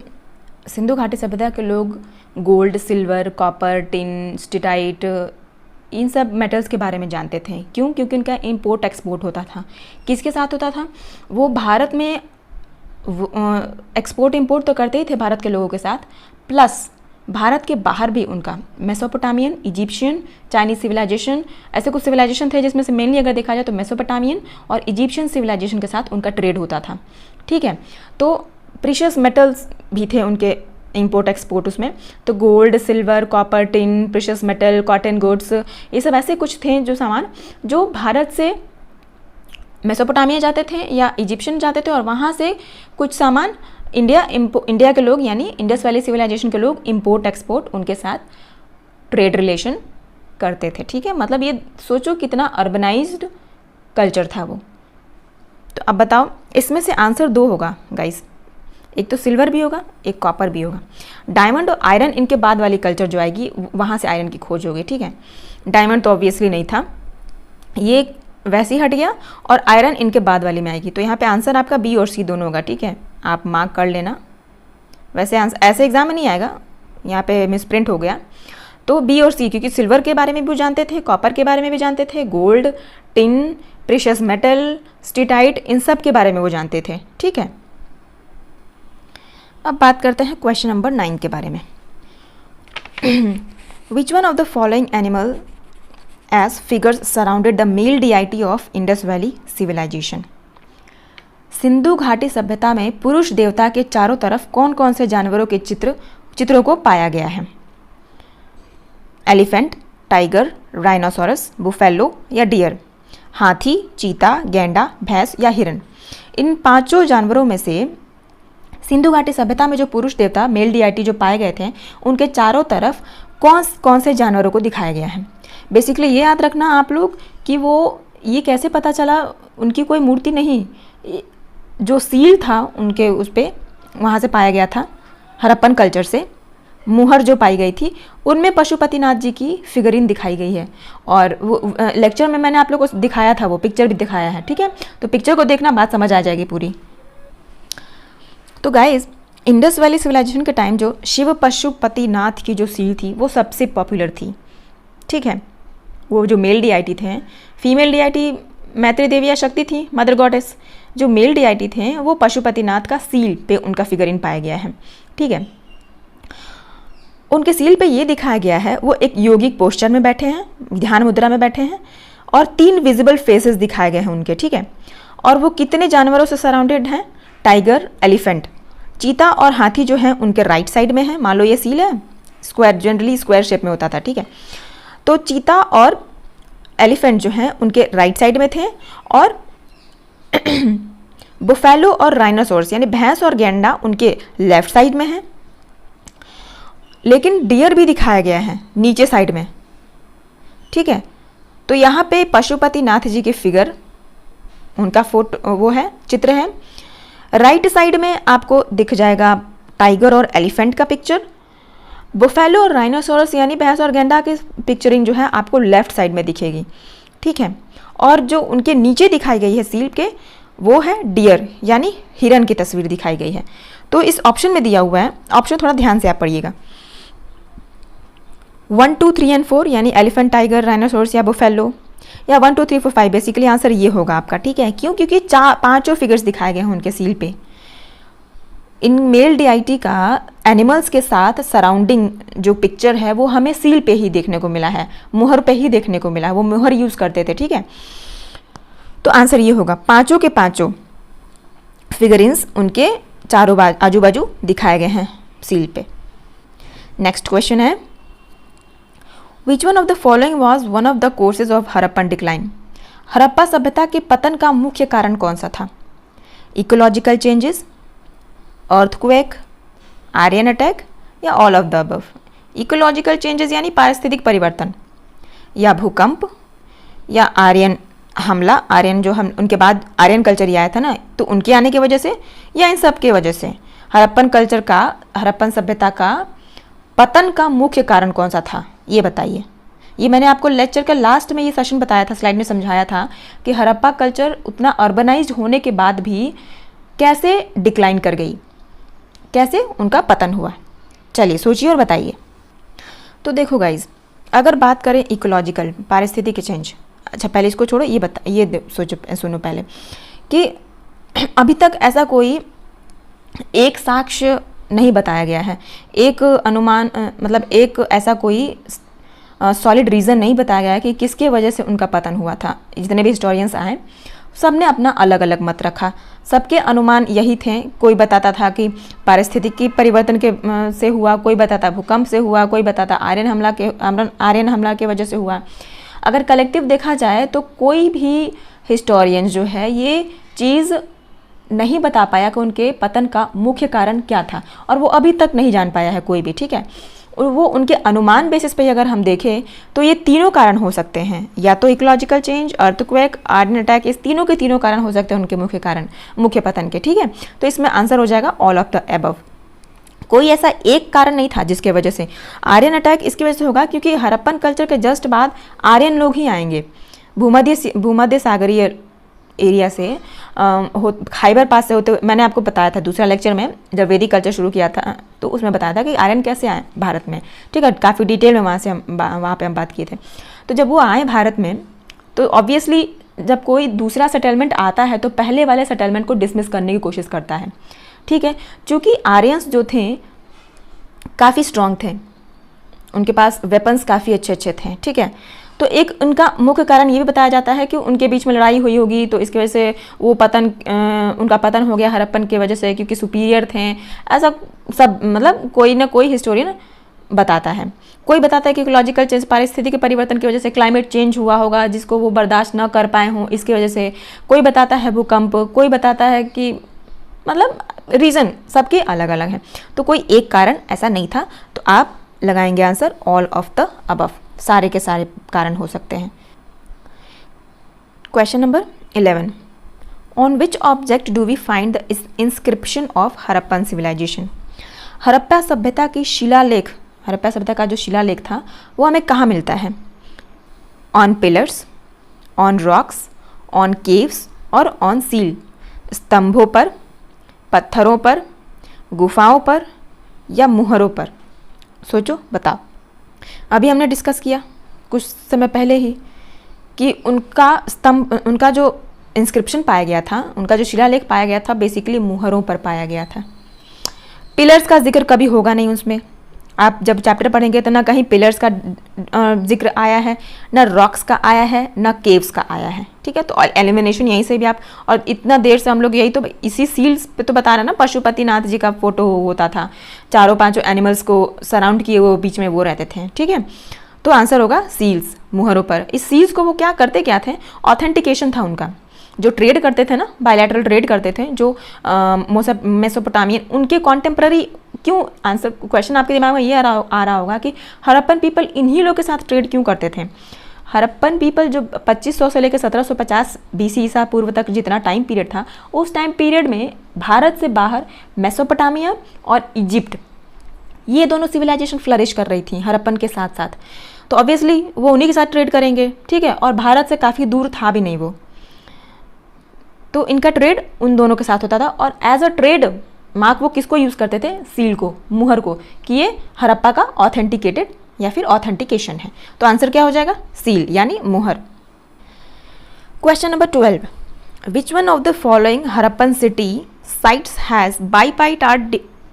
सिंधु घाटी सभ्यता के लोग gold, silver, copper, tin, steatite, इन सब मेटल्स के बारे में जानते थे। क्यों? क्योंकि इनका इंपोर्ट एक्सपोर्ट होता था। किसके साथ होता था? वो भारत में एक्सपोर्ट इंपोर्ट तो करते ही थे भारत के लोगों के साथ, प्लस भारत के बाहर भी उनका मेसोपोटामियन, इजिप्शियन, चाइनीज सिविलाइजेशन, ऐसे कुछ सिविलाइजेशन थे जिसमें से मेनली अगर देखा जाए तो मेसोपोटामियन और इजिप्शियन सिविलाइजेशन के साथ उनका ट्रेड होता था। ठीक है, तो प्रीशियस मेटल्स भी थे उनके इंपोर्ट एक्सपोर्ट उसमें। तो gold, silver, copper, tin, precious metal, cotton goods, ये सब ऐसे कुछ थे जो सामान जो भारत से मेसोपोटामिया जाते थे या इजिप्शियन जाते थे, और वहाँ से कुछ सामान इंडिया के लोग यानी इंडस वैली सिविलाइजेशन के लोग इंपोर्ट एक्सपोर्ट उनके साथ ट्रेड रिलेशन करते थे। ठीक है, मतलब ये सोचो कितना अर्बनाइज्ड कल्चर था वो। तो अब बताओ इसमें से आंसर 2 होगा गाइस, एक तो सिल्वर भी होगा, एक कॉपर भी होगा। डायमंड और आयरन इनके बाद वाली कल्चर जो आएगी वहाँ से आयरन की खोज होगी। ठीक है, डायमंड तो ऑब्वियसली नहीं था, ये वैसे ही हट गया, और आयरन इनके बाद वाली में आएगी। तो यहाँ पे आंसर आपका बी और सी दोनों होगा। ठीक है, आप मार्क कर लेना। वैसे आंसर ऐसे एग्जाम में नहीं आएगा, यहाँ पे मिसप्रिंट हो गया। तो बी और सी, क्योंकि सिल्वर के बारे में भी जानते थे, कॉपर के बारे में भी जानते थे, gold, tin, precious metal, steatite, इन सब के बारे में वो जानते थे। ठीक है, अब बात करते हैं क्वेश्चन नंबर 9 के बारे में। Which one of the following animal as figures surrounded the male deity of Indus valley civilisation? Sindhu घाटी सभ्यता में पुरुष देवता के चारों तरफ कौन कौन से जानवरों के चित्रों को पाया गया है? एलिफेंट, टाइगर, राइनोसोरस, बुफेलो या डियर? हाथी, चीता, गैंडा, भैंस या हिरन? इन 5 जानवरों में से सिंधु घाटी सभ्यता में जो पुरुष देवता मेल डिआइटी जो पाए गए थे उनके चारों तरफ कौन कौन से जानवरों को दिखाया गया है? बेसिकली ये याद रखना आप लोग कि वो ये कैसे पता चला, उनकी कोई मूर्ति नहीं, जो सील था उनके उस पर वहाँ से पाया गया था, हड़प्पन कल्चर से मुहर जो पाई गई थी उनमें पशुपतिनाथ जी की फिगरिन दिखाई गई है। और वो लेक्चर में मैंने आप लोग को दिखाया था, वो पिक्चर भी दिखाया है। ठीक है, तो पिक्चर को देखना, बात समझ आ जाएगी पूरी। तो गाइज इंडस वैली सिविलाइजेशन के टाइम जो शिव पशुपतिनाथ की जो सील थी वो सबसे पॉपुलर थी। ठीक है, वो जो मेल डिआइटी थे, फीमेल डिआइटी मैत्री देवी या शक्ति थी, मदर गॉडेस। जो मेल डिआइटी थे वो पशुपतिनाथ का सील पे उनका फिगरिन पाया गया है। ठीक है, उनके सील पे ये दिखाया गया है वो एक योगिक पोस्चर में बैठे हैं, ध्यान मुद्रा में बैठे हैं, और 3 विजिबल फेसेस दिखाए गए हैं उनके। ठीक है, और वो कितने जानवरों से सराउंडेड हैं? टाइगर, एलिफेंट, चीता और हाथी जो है उनके राइट साइड में है। मान लो ये सील है, स्क्वायर, जनरली स्क्वायर शेप में होता था। ठीक है, तो चीता और एलिफेंट जो हैं उनके राइट साइड में थे, और बुफेलो और राइनोसोरस यानी भैंस और गैंडा उनके लेफ्ट साइड में है। लेकिन डियर भी दिखाया गया है नीचे साइड में। ठीक है, तो यहाँ पे पशुपतिनाथ जी की फिगर, उनका फोटो वो है, चित्र है। राइट साइड में आपको दिख जाएगा टाइगर और एलिफेंट का पिक्चर। बुफेलो और राइनोसोरस यानी भैंस और गैंडा की पिक्चरिंग जो है आपको लेफ्ट साइड में दिखेगी। ठीक है, और जो उनके नीचे दिखाई गई है सील के, वो है डियर यानी हिरन की तस्वीर दिखाई गई है। तो इस ऑप्शन में दिया हुआ है, ऑप्शन थोड़ा ध्यान से आप पढ़िएगा, 1, 2, 3 और 4 यानी एलिफेंट, टाइगर, राइनोसोरस या बुफेलो, या 1, 2, 3, 4, 5। बेसिकली आंसर ये होगा आपका। ठीक है, क्यों? क्योंकि 5 फिगर्स दिखाए गए हैं उनके सील पे। इन मेल डिआइटी का एनिमल्स के साथ सराउंडिंग जो पिक्चर है वो हमें सील पे ही देखने को मिला है, मुहर पे ही देखने को मिला है, वो मुहर यूज़ करते थे। ठीक है, तो आंसर ये होगा, 5 के 5 फिगरिन्स उनके चारों आजू बाजू दिखाए गए हैं सील पे। नेक्स्ट क्वेश्चन है, which one of the following was one of the causes of Harappan decline? Harappa सभ्यता के पतन का मुख्य कारण कौन सा था? Ecological changes, earthquake, Aryan attack या all of the above? Ecological changes यानी पारिस्थितिक परिवर्तन, या भूकंप, या आर्यन हमला, आर्यन जो हम उनके बाद आर्यन कल्चर ही आया था ना, तो उनके आने की वजह से, या इन सब की वजह से? हड़प्पन कल्चर का, हड़प्पन सभ्यता का पतन का मुख्य कारण कौन सा था, ये बताइए। ये मैंने आपको लेक्चर के लास्ट में ये सेशन बताया था, स्लाइड में समझाया था कि हड़प्पा कल्चर उतना अर्बनाइज्ड होने के बाद भी कैसे डिक्लाइन कर गई, कैसे उनका पतन हुआ। चलिए सोचिए और बताइए। तो देखो गाइज, अगर बात करें इकोलॉजिकल पारिस्थितिक चेंज, अच्छा पहले इसको छोड़ो, ये सुनो पहले कि अभी तक ऐसा कोई एक साक्ष्य नहीं बताया गया है, एक अनुमान मतलब एक ऐसा कोई सॉलिड रीज़न नहीं बताया गया है कि किसके वजह से उनका पतन हुआ था। जितने भी हिस्टोरियंस आए सब ने अपना अलग अलग मत रखा, सबके अनुमान यही थे। कोई बताता था कि पारिस्थितिकी परिवर्तन के से हुआ, कोई बताता भूकंप से हुआ, कोई बताता आर्यन हमला के वजह से हुआ। अगर कलेक्टिव देखा जाए तो कोई भी हिस्टोरियन जो है ये चीज़ नहीं बता पाया कि उनके पतन का मुख्य कारण क्या था, और वो अभी तक नहीं जान पाया है कोई भी, ठीक है। और वो उनके अनुमान बेसिस पे अगर हम देखें तो ये तीनों कारण हो सकते हैं, या तो ecological change, earthquake, Aryan attack, इस तीनों के तीनों कारण हो सकते हैं उनके मुख्य कारण, मुख्य पतन के, ठीक है। तो इसमें आंसर हो जाएगा ऑल ऑफ द अबव। कोई ऐसा एक कारण नहीं था जिसके वजह से आर्यन अटैक, इसकी वजह से होगा क्योंकि हड़प्पन कल्चर के जस्ट बाद आर्यन लोग ही आएंगे भूमध्य सागरीय एरिया से, खाइबर पास से होते हुए। मैंने आपको बताया था दूसरा लेक्चर में जब वैदिक कल्चर शुरू किया था तो उसमें बताया था कि आर्यन कैसे आए भारत में, ठीक है। काफ़ी डिटेल में वहाँ पे हम बात किए थे। तो जब वो आए भारत में तो ऑब्वियसली जब कोई दूसरा सेटलमेंट आता है तो पहले वाले सेटलमेंट को डिसमिस करने की कोशिश करता है, ठीक है। चूँकि आर्यंस जो थे काफ़ी स्ट्रॉन्ग थे, उनके पास वेपन्स काफ़ी अच्छे थे, ठीक है। तो एक उनका मुख्य कारण ये भी बताया जाता है कि उनके बीच में लड़ाई हुई होगी, तो इसकी वजह से वो उनका पतन हो गया हड़प्पन की वजह से, क्योंकि सुपीरियर थे। ऐसा सब मतलब कोई ना कोई हिस्टोरियन बताता है। कोई बताता है कि इकोलॉजिकल चेंज, पारिस्थितिक के परिवर्तन की वजह से क्लाइमेट चेंज हुआ होगा जिसको वो बर्दाश्त न कर पाए हों, इसकी वजह से। कोई बताता है भूकंप, कोई बताता है कि मतलब रीज़न सबके अलग अलग हैं। तो कोई एक कारण ऐसा नहीं था। तो आप लगाएंगे answer all of the above, सारे के सारे कारण हो सकते हैं। Question number 11, on which object do we find the inscription of Harappan civilisation? Harappa सभ्यता की शिलालेख, हड़प्पा सभ्यता का जो शिलालेख था वो हमें कहाँ मिलता है? On pillars, on rocks, on caves और ऑन सील। स्तंभों पर, पत्थरों पर, गुफाओं पर या मुहरों पर? सोचो बताओ। अभी हमने डिस्कस किया कुछ समय पहले ही कि उनका जो इंस्क्रिप्शन पाया गया था, उनका जो शिलालेख पाया गया था बेसिकली मुहरों पर पाया गया था। पिलर्स का जिक्र कभी होगा नहीं उसमें। आप जब चैप्टर पढ़ेंगे तो ना कहीं पिलर्स का जिक्र आया है, ना रॉक्स का आया है, ना केव्स का आया है, ठीक है। तो एलिमिनेशन यहीं से भी आप, और इतना देर से हम लोग यही तो इसी सील्स पे तो बता रहे ना, पशुपतिनाथ जी का फोटो होता था, चारों पांचों एनिमल्स को सराउंड किए वो बीच में वो रहते थे, ठीक है। तो आंसर होगा सील्स, मुहरों पर। इस सील्स को वो क्या करते क्या थे? ऑथेंटिकेशन था उनका। जो ट्रेड करते थे ना, बायलैटरल ट्रेड करते थे, जो मेसोपोटामियन, उनके कॉन्टेम्प्ररी, क्यों आंसर क्वेश्चन आपके दिमाग में ये आ रहा होगा कि हड़प्पन पीपल इन्हीं लोग के साथ ट्रेड क्यों करते थे? हड़प्पन पीपल जो 2500 से लेकर 1750 BC ईसा पूर्व तक जितना टाइम पीरियड था, उस टाइम पीरियड में भारत से बाहर मेसोपोटामिया और इजिप्ट, ये दोनों सिविलाइजेशन फ्लरिश कर रही थी हड़प्पन के साथ साथ। तो ऑब्वियसली वो उन्हीं के साथ ट्रेड करेंगे, ठीक है। और भारत से काफ़ी दूर था भी नहीं वो, तो इनका ट्रेड उन दोनों के साथ होता था। और एज अ ट्रेड मार्क वो किसको यूज़ करते थे? सील को, मुहर को, कि ये हड़प्पा का ऑथेंटिकेटेड या फिर ऑथेंटिकेशन है। तो आंसर क्या हो जाएगा? सील यानी मुहर। Question number 12, which one of the following Harappan city sites has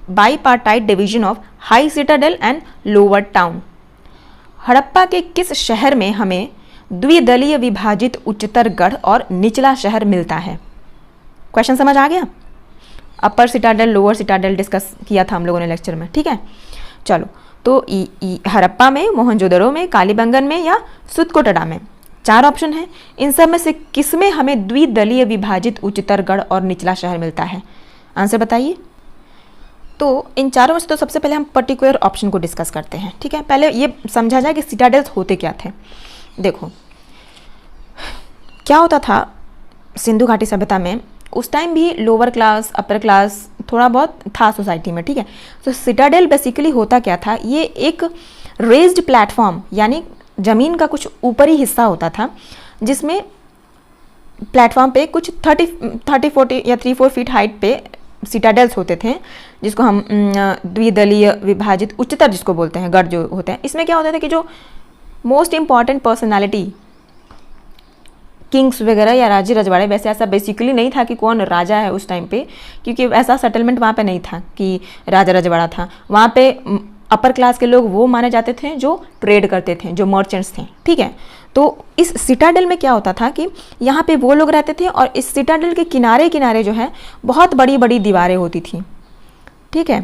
bipartite division of high citadel and lower town? Harappa के किस शहर में हमें द्विदलीय विभाजित उच्चतर गढ़ और निचला शहर मिलता है? क्वेश्चन समझ आ गया? अपर सिटाडेल, लोअर सिटाडेल डिस्कस किया था हम लोगों ने लेक्चर में, ठीक है। चलो, तो हड़प्पा में, मोहनजोदड़ो में, कालीबंगन में या सुतकोटड़ा में? 4 ऑप्शन हैं, इन सब में से किसमें हमें द्विदलीय विभाजित उच्चतर गढ़ और निचला शहर मिलता है? आंसर बताइए। तो इन चारों में से तो सबसे पहले हम पर्टिकुलर ऑप्शन को डिस्कस करते हैं, ठीक है। पहले ये समझा जाए कि सिटाडेल्स होते क्या थे। देखो क्या होता था सिंधु घाटी सभ्यता में, उस टाइम भी लोअर क्लास अपर क्लास थोड़ा बहुत था सोसाइटी में, ठीक है। तो सिटाडेल बेसिकली होता क्या था, ये एक रेज्ड प्लेटफॉर्म यानी ज़मीन का कुछ ऊपरी हिस्सा होता था, जिसमें प्लेटफॉर्म पे कुछ 30-40 या 3-4 फीट हाइट पे सिटाडेल्स होते थे, जिसको हम द्विदलीय विभाजित उच्चतर जिसको बोलते हैं गढ़ जो होते हैं। इसमें क्या होता था कि जो मोस्ट इम्पॉर्टेंट पर्सनालिटी, किंग्स वगैरह या राजे रजवाड़े, वैसे ऐसा बेसिकली नहीं था कि कौन राजा है उस टाइम पे, क्योंकि ऐसा सेटलमेंट वहाँ पे नहीं था कि राजा रजवाड़ा था। वहाँ पे अपर क्लास के लोग वो माने जाते थे जो ट्रेड करते थे, जो मर्चेंट्स थे, ठीक है। तो इस सिटाडेल में क्या होता था कि यहाँ पे वो लोग रहते थे और इस सिटाडेल के किनारे किनारे जो है बहुत बड़ी बड़ी दीवारें होती थी, ठीक है,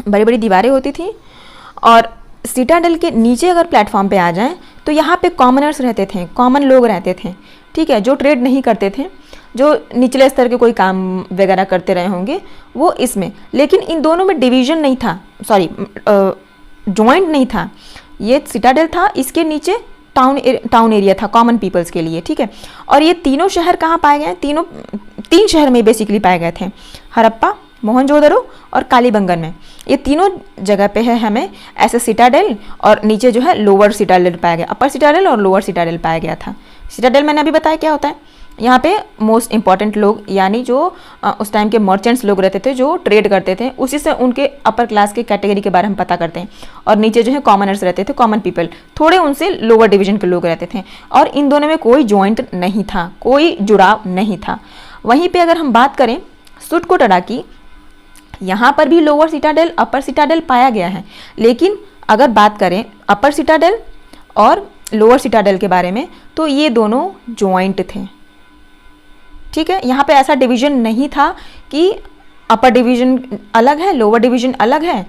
बड़ी बड़ी दीवारें होती थी। और सिटाडेल के नीचे अगर प्लेटफॉर्म पे आ जाएं तो यहाँ पे कॉमनर्स रहते थे, कॉमन लोग रहते थे, ठीक है, जो ट्रेड नहीं करते थे, जो निचले स्तर के कोई काम वगैरह करते रहे होंगे वो इसमें। लेकिन इन दोनों में डिवीजन नहीं था, सॉरी जॉइंट नहीं था। ये सिटाडेल था, इसके नीचे टाउन एरिया था कॉमन पीपल्स के लिए, ठीक है। और ये तीनों शहर कहाँ पाए गए? तीन शहर में बेसिकली पाए गए थे, हड़प्पा, मोहनजोदड़ो और कालीबंगन में। ये तीनों जगह पे है हमें ऐसे सिटाडेल, और नीचे जो है लोअर सिटाडेल पाया गया, अपर सिटाडेल और लोअर सिटाडेल पाया गया था। सिटाडेल मैंने अभी बताया क्या होता है। यहाँ पे मोस्ट इंपॉर्टेंट लोग यानी जो उस टाइम के मर्चेंट्स लोग रहते थे जो ट्रेड करते थे, उसी से उनके अपर क्लास के कैटेगरी के बारे में पता करते हैं। और नीचे जो है कॉमनर्स रहते थे, कॉमन पीपल, थोड़े उनसे लोअर डिवीजन के लोग रहते थे। और इन दोनों में कोई जॉइंट नहीं था, कोई जुड़ाव नहीं था। वहीं पे अगर हम बात करें सुटकोटड़ा की, यहाँ पर भी लोअर सिटाडेल अपर सिटाडेल पाया गया है। लेकिन अगर बात करें अपर सिटाडेल और लोअर सिटाडेल के बारे में तो ये दोनों जॉइंट थे, ठीक है। यहाँ पे ऐसा डिवीजन नहीं था कि अपर डिवीजन अलग है लोअर डिवीजन अलग है।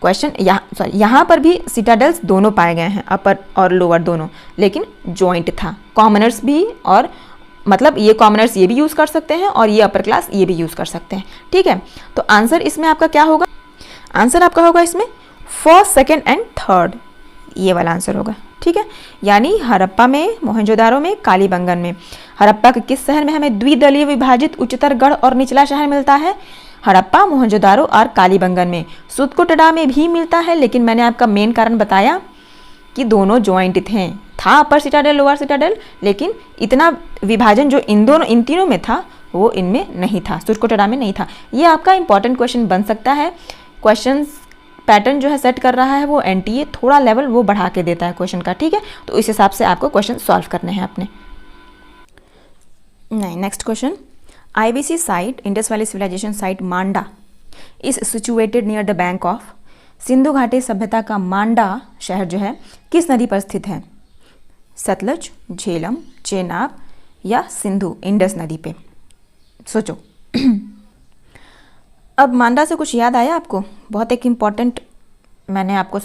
क्वेश्चन यहाँ पर भी सिटाडेल्स दोनों पाए गए हैं, अपर और लोअर दोनों, लेकिन जॉइंट था। कॉमनर्स भी, और मतलब ये कॉमनर्स ये भी यूज़ कर सकते हैं और ये अपर क्लास ये भी यूज़ कर सकते हैं, ठीक है। तो आंसर इसमें आपका क्या होगा? आंसर आपका होगा इसमें फर्स्ट, सेकेंड एंड थर्ड, ये वाला आंसर होगा, ठीक है। यानी हड़प्पा में, मोहनजोदारो में, कालीबंगन में। हड़प्पा के किस शहर में हमें द्विदलीय विभाजित उच्चतर गढ़ और निचला शहर मिलता है? हड़प्पा, मोहनजोदारो और कालीबंगन में। सुतकोटड़ा में भी मिलता है, लेकिन मैंने आपका मेन कारण बताया कि दोनों जॉइंट थे, था अपर सिटाडेल लोअर सिटाडेल, लेकिन इतना विभाजन जो इन तीनों में था वो इनमें नहीं था, सुटकोटड़ा में नहीं था। ये आपका इंपॉर्टेंट क्वेश्चन बन सकता है। क्वेश्चन पैटर्न जो है सेट कर रहा है वो एनटीए, थोड़ा लेवल वो बढ़ा के देता है क्वेश्चन का, ठीक है। तो इस हिसाब से आपको क्वेश्चन सॉल्व करने हैं अपने। नहीं, next question, IVC site, Indus valley civilisation site Manda is situated near the bank of. Sindhu घाटी सभ्यता का मांडा शहर जो है किस नदी पर स्थित है? सतलज, झेलम, चेनाब या सिंधु इंडस नदी पे? सोचो। अब मांडा से कुछ याद आया आपको? बहुत एक इम्पॉर्टेंट मैंने आपको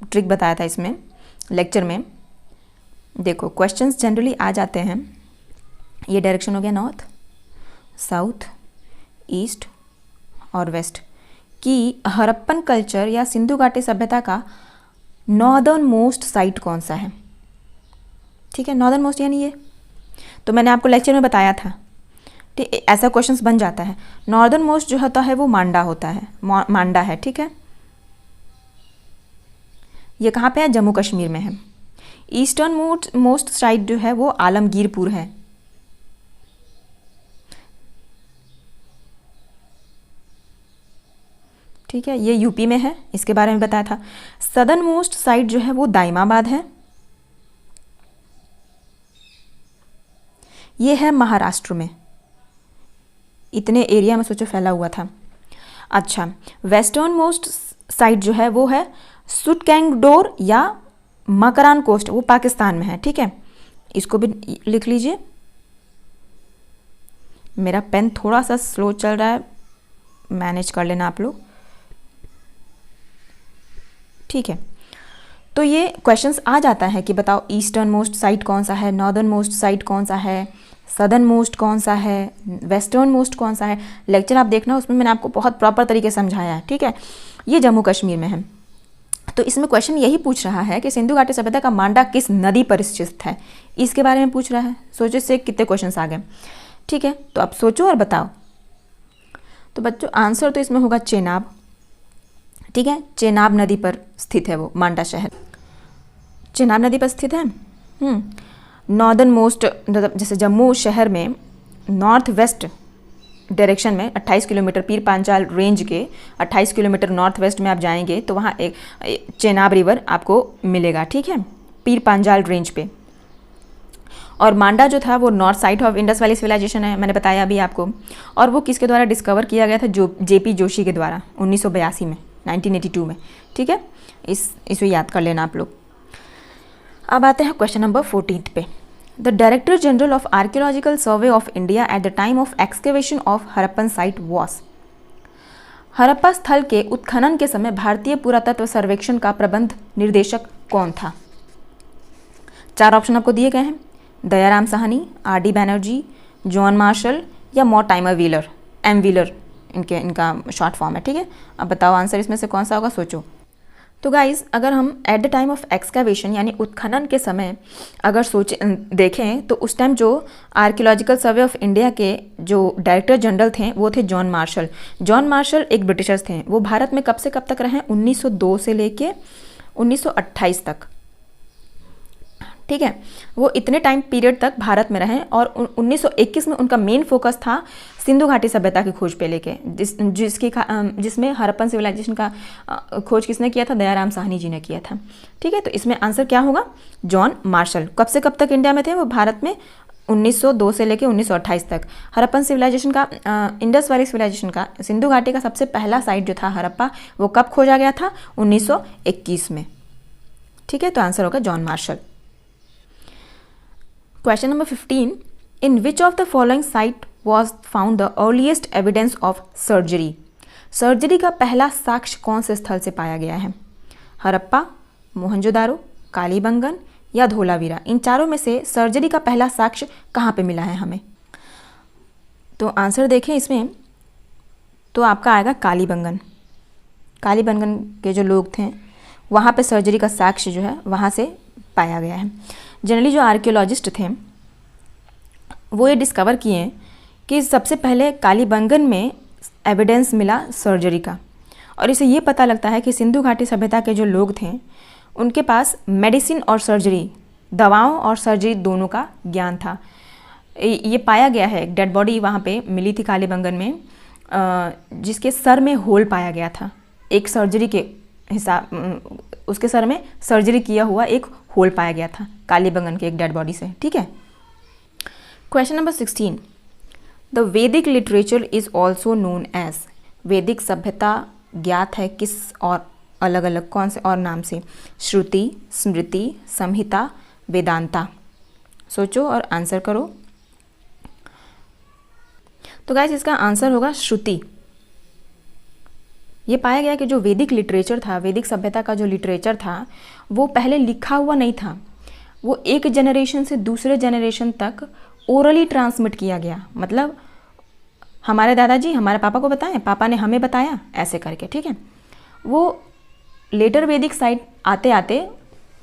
ट्रिक बताया था इसमें लेक्चर में। देखो क्वेश्चंस जनरली आ जाते हैं, ये डायरेक्शन हो गया नॉर्थ, साउथ, ईस्ट और वेस्ट, कि हड़प्पन कल्चर या सिंधु घाटी सभ्यता का नॉर्दर्न मोस्ट साइट कौन सा है, ठीक है। नॉर्दर्न मोस्ट यानी ये, तो मैंने आपको लेक्चर में बताया था, ठीक, ऐसा क्वेश्चंस बन जाता है। नॉर्दर्न मोस्ट जो होता है वो मांडा होता है, मांडा है, ठीक है। ये कहाँ पे है? जम्मू कश्मीर में है। ईस्टर्न मोस्ट साइट जो है वो आलमगीरपुर है, ठीक है, ये यूपी में है, इसके बारे में बताया था। सदर्न मोस्ट साइट जो है वो दाइमाबाद है, ये है महाराष्ट्र में। इतने एरिया में सोचो फैला हुआ था। अच्छा, वेस्टर्न मोस्ट साइट जो है वो है सुटकैंगडोर या मकरान कोस्ट, वो पाकिस्तान में है, ठीक है। इसको भी लिख लीजिए। मेरा पेन थोड़ा सा स्लो चल रहा है, मैनेज कर लेना आप लोग, ठीक है। तो ये क्वेश्चंस आ जाता है कि बताओ ईस्टर्न मोस्ट साइट कौन सा है, नॉर्दर्न मोस्ट साइट कौन सा है, सदर्न मोस्ट कौन सा है, वेस्टर्न मोस्ट कौन सा है। लेक्चर आप देखना, उसमें मैंने आपको बहुत प्रॉपर तरीके से समझाया है, ठीक है। ये जम्मू कश्मीर में है। तो इसमें क्वेश्चन यही पूछ रहा है कि सिंधु घाटी सभ्यता का मांडा किस नदी पर स्थित है, इसके बारे में पूछ रहा है। सोचो इससे कितने क्वेश्चंस आ गए, ठीक है। तो आप सोचो और बताओ। तो बच्चों आंसर तो इसमें होगा चेनाब, ठीक है। चेनाब नदी पर स्थित है वो मांडा शहर, चेनाब नदी पर स्थित है। नॉर्दर्न मोस्ट जैसे जम्मू शहर में नॉर्थ वेस्ट डायरेक्शन में 28 किलोमीटर, पीर पांचाल रेंज के 28 किलोमीटर नॉर्थ वेस्ट में आप जाएंगे तो वहाँ एक चेनाब रिवर आपको मिलेगा, ठीक है, पीर पांचाल रेंज पे। और मांडा जो था वो north side of Indus valley civilisation है, मैंने बताया अभी आपको। और वो किसके द्वारा डिस्कवर किया गया था, जेपी जोशी के द्वारा 1982 में, 1982 में, ठीक है। इसे याद कर लेना आप लोग। अब आते हैं क्वेश्चन नंबर 14 पे। The director general of archaeological survey of India at the time of excavation of Harappan site was. Harappa स्थल के उत्खनन के समय भारतीय पुरातत्व सर्वेक्षण का प्रबंध निर्देशक कौन था? 4 ऑप्शन आपको दिए गए हैं, Dayaram Sahni, RD. Banerjee, John Marshall या मॉर्टाइमर व्हीलर, एम व्हीलर इनका शॉर्ट फॉर्म है, ठीक है। अब बताओ आंसर इसमें से कौन सा होगा, सोचो। तो गाइज़ अगर हम eight the time of excavation यानी उत्खनन के समय अगर देखें तो उस टाइम जो आर्कियोलॉजिकल सर्वे ऑफ इंडिया के जो डायरेक्टर जनरल थे वो थे जॉन मार्शल। जॉन मार्शल एक ब्रिटिशर्स थे। वो भारत में कब से कब तक रहे? 1902 से लेके 1928 तक, ठीक है। वो इतने टाइम पीरियड तक भारत में रहे और 1921 में उनका मेन फोकस था सिंधु घाटी सभ्यता की खोज पे लेके, जिसमें हड़प्पन सिविलाइजेशन का खोज किसने किया था? दयाराम साहनी जी ने किया था, ठीक है। तो इसमें आंसर क्या होगा? John Marshall. कब से कब तक इंडिया में थे वो? भारत में 1902 से लेके 1928 तक। हड़प्पन सिविलाइजेशन का, इंडस वैली सिविलाइजेशन का, सिंधु घाटी का सबसे पहला साइट जो था हड़प्पा, वो कब खोजा गया था? 1921 में, ठीक है। तो आंसर होगा John Marshall. Question number 15. In which of the following site was found the earliest evidence of surgery? Surgery का पहला साक्ष्य कौन से स्थल से पाया गया है? हड़प्पा, मोहनजोदारो, कालीबंगन या धोलावीरा। इन चारों में से सर्जरी का पहला साक्ष्य कहाँ पे मिला है हमें? तो आंसर देखें इसमें तो आपका आएगा कालीबंगन। कालीबंगन के जो लोग थे वहाँ पे सर्जरी का साक्ष्य जो है वहाँ से पाया गया है। जनरली जो आर्कियोलॉजिस्ट थे वो ये डिस्कवर किए कि सबसे पहले कालीबंगन में एविडेंस मिला सर्जरी का, और इसे ये पता लगता है कि सिंधु घाटी सभ्यता के जो लोग थे उनके पास मेडिसिन और सर्जरी, दवाओं और सर्जरी दोनों का ज्ञान था। ये पाया गया है, एक डेड बॉडी वहाँ पे मिली थी कालीबंगन में, जिसके सर में होल पाया गया था। एक सर्जरी के हिसाब, उसके सर में सर्जरी किया हुआ एक होल पाया गया था कालीबंगन के एक डेड बॉडी से, ठीक है। Question number 16. The Vedic literature is also known as. Vedic सभ्यता ज्ञात है किस और अलग अलग कौन से और नाम से? श्रुति, स्मृति, संहिता, वेदांता। सोचो और आंसर करो। तो गाइस इसका आंसर होगा श्रुति। ये पाया गया कि जो वैदिक लिटरेचर था, वैदिक सभ्यता का जो लिटरेचर था वो पहले लिखा हुआ नहीं था, वो एक जनरेशन से दूसरे जनरेशन तक ओरली ट्रांसमिट किया गया। मतलब हमारे दादाजी हमारे पापा को बताएं, पापा ने हमें बताया, ऐसे करके, ठीक है। वो लेटर वैदिक साइड आते आते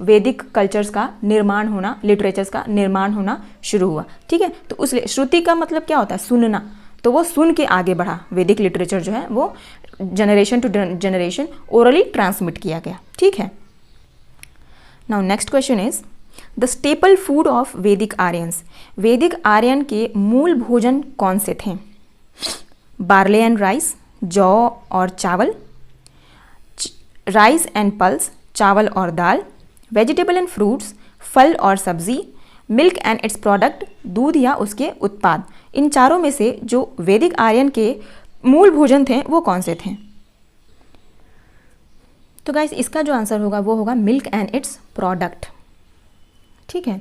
वैदिक कल्चर्स का निर्माण होना, लिटरेचर्स का निर्माण होना शुरू हुआ, ठीक है। तो उस श्रुति का मतलब क्या होता है? सुनना। तो वो सुन के आगे बढ़ा। वैदिक लिटरेचर जो है वो generation to generation orally transmit किया गया, ठीक है। Now next question is the staple food of Vedic Aryans. Vedic Aryan के मूल भोजन कौन से थे? बार्ले एंड राइस, जौ और चावल, राइस एंड पल्स, चावल और दाल, वेजिटेबल एंड फ्रूट्स, फल और सब्जी, मिल्क एंड इट्स प्रोडक्ट, दूध या उसके उत्पाद। इन चारों में से जो वैदिक आर्यन के मूल भोजन थे वो कौन से थे? तो गाइस इसका जो आंसर होगा वो होगा मिल्क एंड इट्स प्रोडक्ट, ठीक है।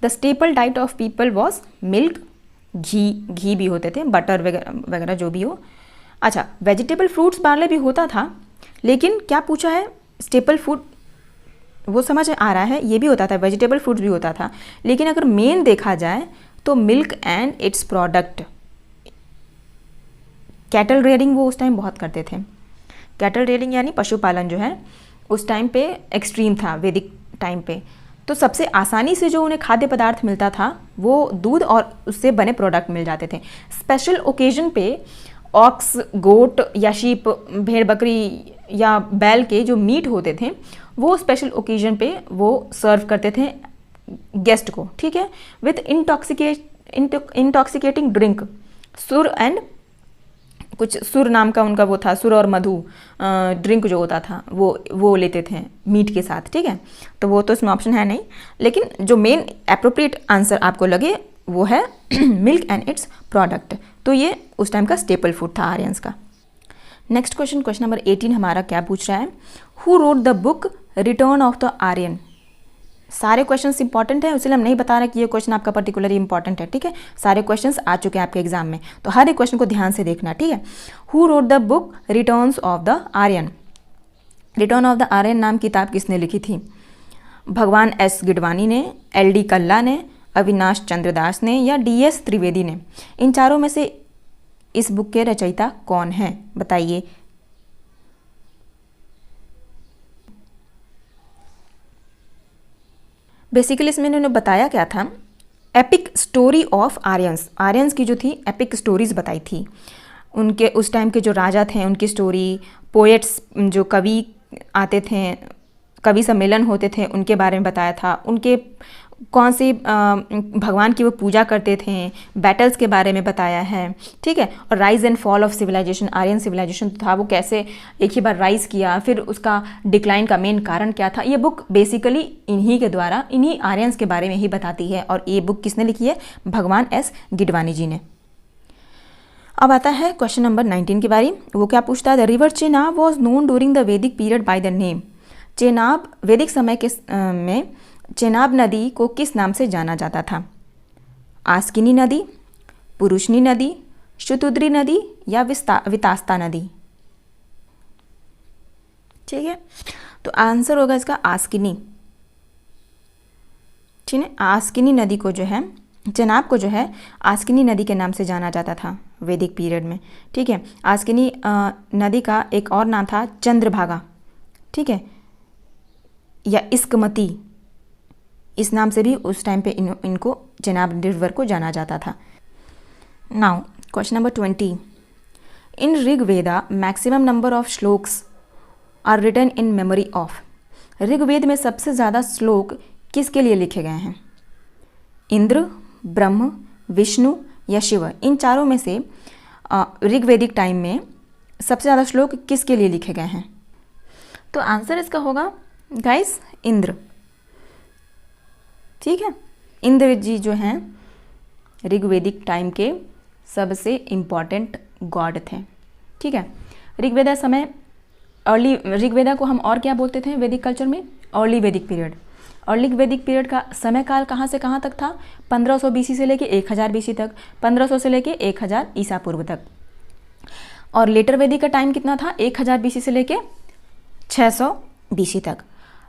The staple diet of people was milk, ghee भी होते थे, बटर वगैरह जो भी हो। अच्छा, वेजिटेबल फ्रूट्स बार्ले भी होता था, लेकिन क्या पूछा है? स्टेपल फूड वो समझ आ रहा है, ये भी होता था, वेजिटेबल फूड्स भी होता था, लेकिन अगर मेन देखा जाए तो milk and it's product, cattle rearing वो उस टाइम बहुत करते थे। कैटल रेयरिंग यानी पशुपालन जो है उस टाइम पे एक्सट्रीम था, वैदिक टाइम पे। तो सबसे आसानी से जो उन्हें खाद्य पदार्थ मिलता था वो दूध और उससे बने प्रोडक्ट मिल जाते थे। स्पेशल ओकेजन पे ऑक्स, गोट या शीप, भेड़ बकरी या बैल के जो मीट होते थे वो स्पेशल ओकेजन पे वो सर्व करते थे गेस्ट को, ठीक है, विथ इंटॉक्सिकेटिंग ड्रिंक, सुर एंड कुछ सुर नाम का उनका वो था, सुर और मधु ड्रिंक जो होता था वो लेते थे मीट के साथ, ठीक है। तो वो तो इसमें ऑप्शन है नहीं, लेकिन जो मेन अप्रोप्रिएट आंसर आपको लगे वो है मिल्क एंड इट्स प्रोडक्ट। तो ये उस टाइम का स्टेपल फूड था आर्यंस का। नेक्स्ट क्वेश्चन, क्वेश्चन नंबर 18 हमारा क्या पूछ रहा है, who wrote the book return of the Aryan. सारे क्वेश्चंस इंपॉर्टेंट है, इसलिए हम नहीं बता रहे कि ये क्वेश्चन आपका पर्टिकुलरली इंपॉर्टेंट है, ठीक है। सारे क्वेश्चंस आ चुके हैं आपके एग्जाम में, तो हर एक क्वेश्चन को ध्यान से देखना, ठीक है। Who wrote the book returns of the Aryan. Return of the Aryan नाम किताब किसने लिखी थी? भगवान एस गिडवानी ने, LD कल्ला ने, अविनाश चंद्र दास ने या DS त्रिवेदी ने। इन चारों में से इस बुक के रचयिता कौन है, बताइए। बेसिकली इसमें इन्होंने बताया क्या था, epic story of Aryans. Aryans की जो थी एपिक स्टोरीज बताई थी, उनके उस टाइम के जो राजा थे उनकी स्टोरी, पोएट्स जो कवि आते थे, कवि सम्मेलन होते थे उनके बारे में बताया था, उनके कौन सी भगवान की वो पूजा करते थे, बैटल्स के बारे में बताया है, ठीक है। और rise and fall of civilisation, Aryan civilisation था वो कैसे एक ही बार राइज किया, फिर उसका डिक्लाइन का मेन कारण क्या था। ये बुक बेसिकली इन्हीं के द्वारा, इन्हीं आर्यंस के बारे में ही बताती है। और ये बुक किसने लिखी है? भगवान एस गिडवानी जी ने। अब आता है क्वेश्चन नंबर 19 की बारी। वो क्या पूछता है, the river Chenab was known during the Vedic period by the name. Chenab वैदिक समय के में चेनाब नदी को किस नाम से जाना जाता था? आस्किनी नदी, पुरुषनी नदी, शुतुद्री नदी या वितास्ता नदी, ठीक है। तो आंसर होगा इसका आस्किनी, ठीक है। आस्किनी नदी को जो है, चेनाब को जो है आस्किनी नदी के नाम से जाना जाता था वैदिक पीरियड में, ठीक है। आस्किनी नदी का एक और नाम था चंद्रभागा, ठीक है, या इस्कमती, इस नाम से भी उस टाइम पे इनको चेनाब रिवर को जाना जाता था। Now question number 20, in Rigveda maximum number of shlokas are written in memory of. Rigveda में सबसे ज़्यादा श्लोक किसके लिए लिखे गए हैं? इंद्र, ब्रह्म, विष्णु या शिव। इन चारों में से ऋग्वेदिक टाइम में सबसे ज़्यादा श्लोक किसके लिए लिखे गए हैं? तो आंसर इसका होगा गाइस इंद्र, ठीक है। इंद्र जी जो हैं ऋग्वेदिक टाइम के सबसे इम्पॉर्टेंट गॉड थे, ठीक है। ऋग्वेदा समय अर्ली, ऋग्वेदा को हम और क्या बोलते थे वैदिक कल्चर में? अर्ली वैदिक पीरियड। अर्ली वैदिक पीरियड का समय काल कहाँ से कहाँ तक था? 1500 BC से लेके 1000 BC तक, 1500 से लेके 1000 ईसा पूर्व तक। और लेटर वैदिक का टाइम कितना था? 1000 BC से लेके 600 BC तक।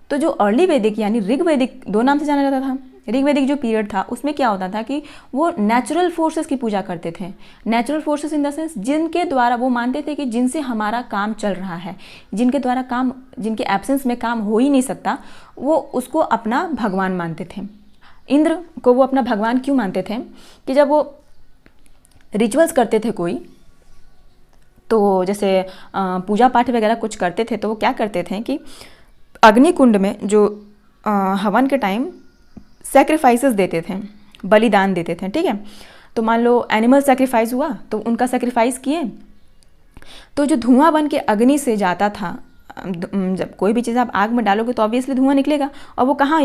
तो जो अर्ली वैदिक यानी ऋग्वेदिक, दो नाम से जाना जाता था। ऋग्वेदिक जो पीरियड था उसमें क्या होता था कि वो नेचुरल फोर्सेस की पूजा करते थे। Natural forces in the sense जिनके द्वारा वो मानते थे कि जिनसे हमारा काम चल रहा है, जिनके द्वारा काम, जिनके एब्सेंस में काम हो ही नहीं सकता, वो उसको अपना भगवान मानते थे। इंद्र को वो अपना भगवान क्यों मानते थे कि जब वो रिचुअल्स करते थे कोई, तो जैसे पूजा पाठ वगैरह कुछ करते थे, तो वो क्या करते थे कि अग्निकुंड में जो हवन के टाइम सेक्रीफाइसेस देते थे, बलिदान देते थे, ठीक है। तो मान लो एनिमल सेक्रीफाइस हुआ तो उनका सेक्रीफाइस किए, तो जो धुआं बन के अग्नि से जाता था, जब कोई भी चीज़ आप आग में डालोगे तो ऑब्वियसली धुआं निकलेगा, और वो कहाँ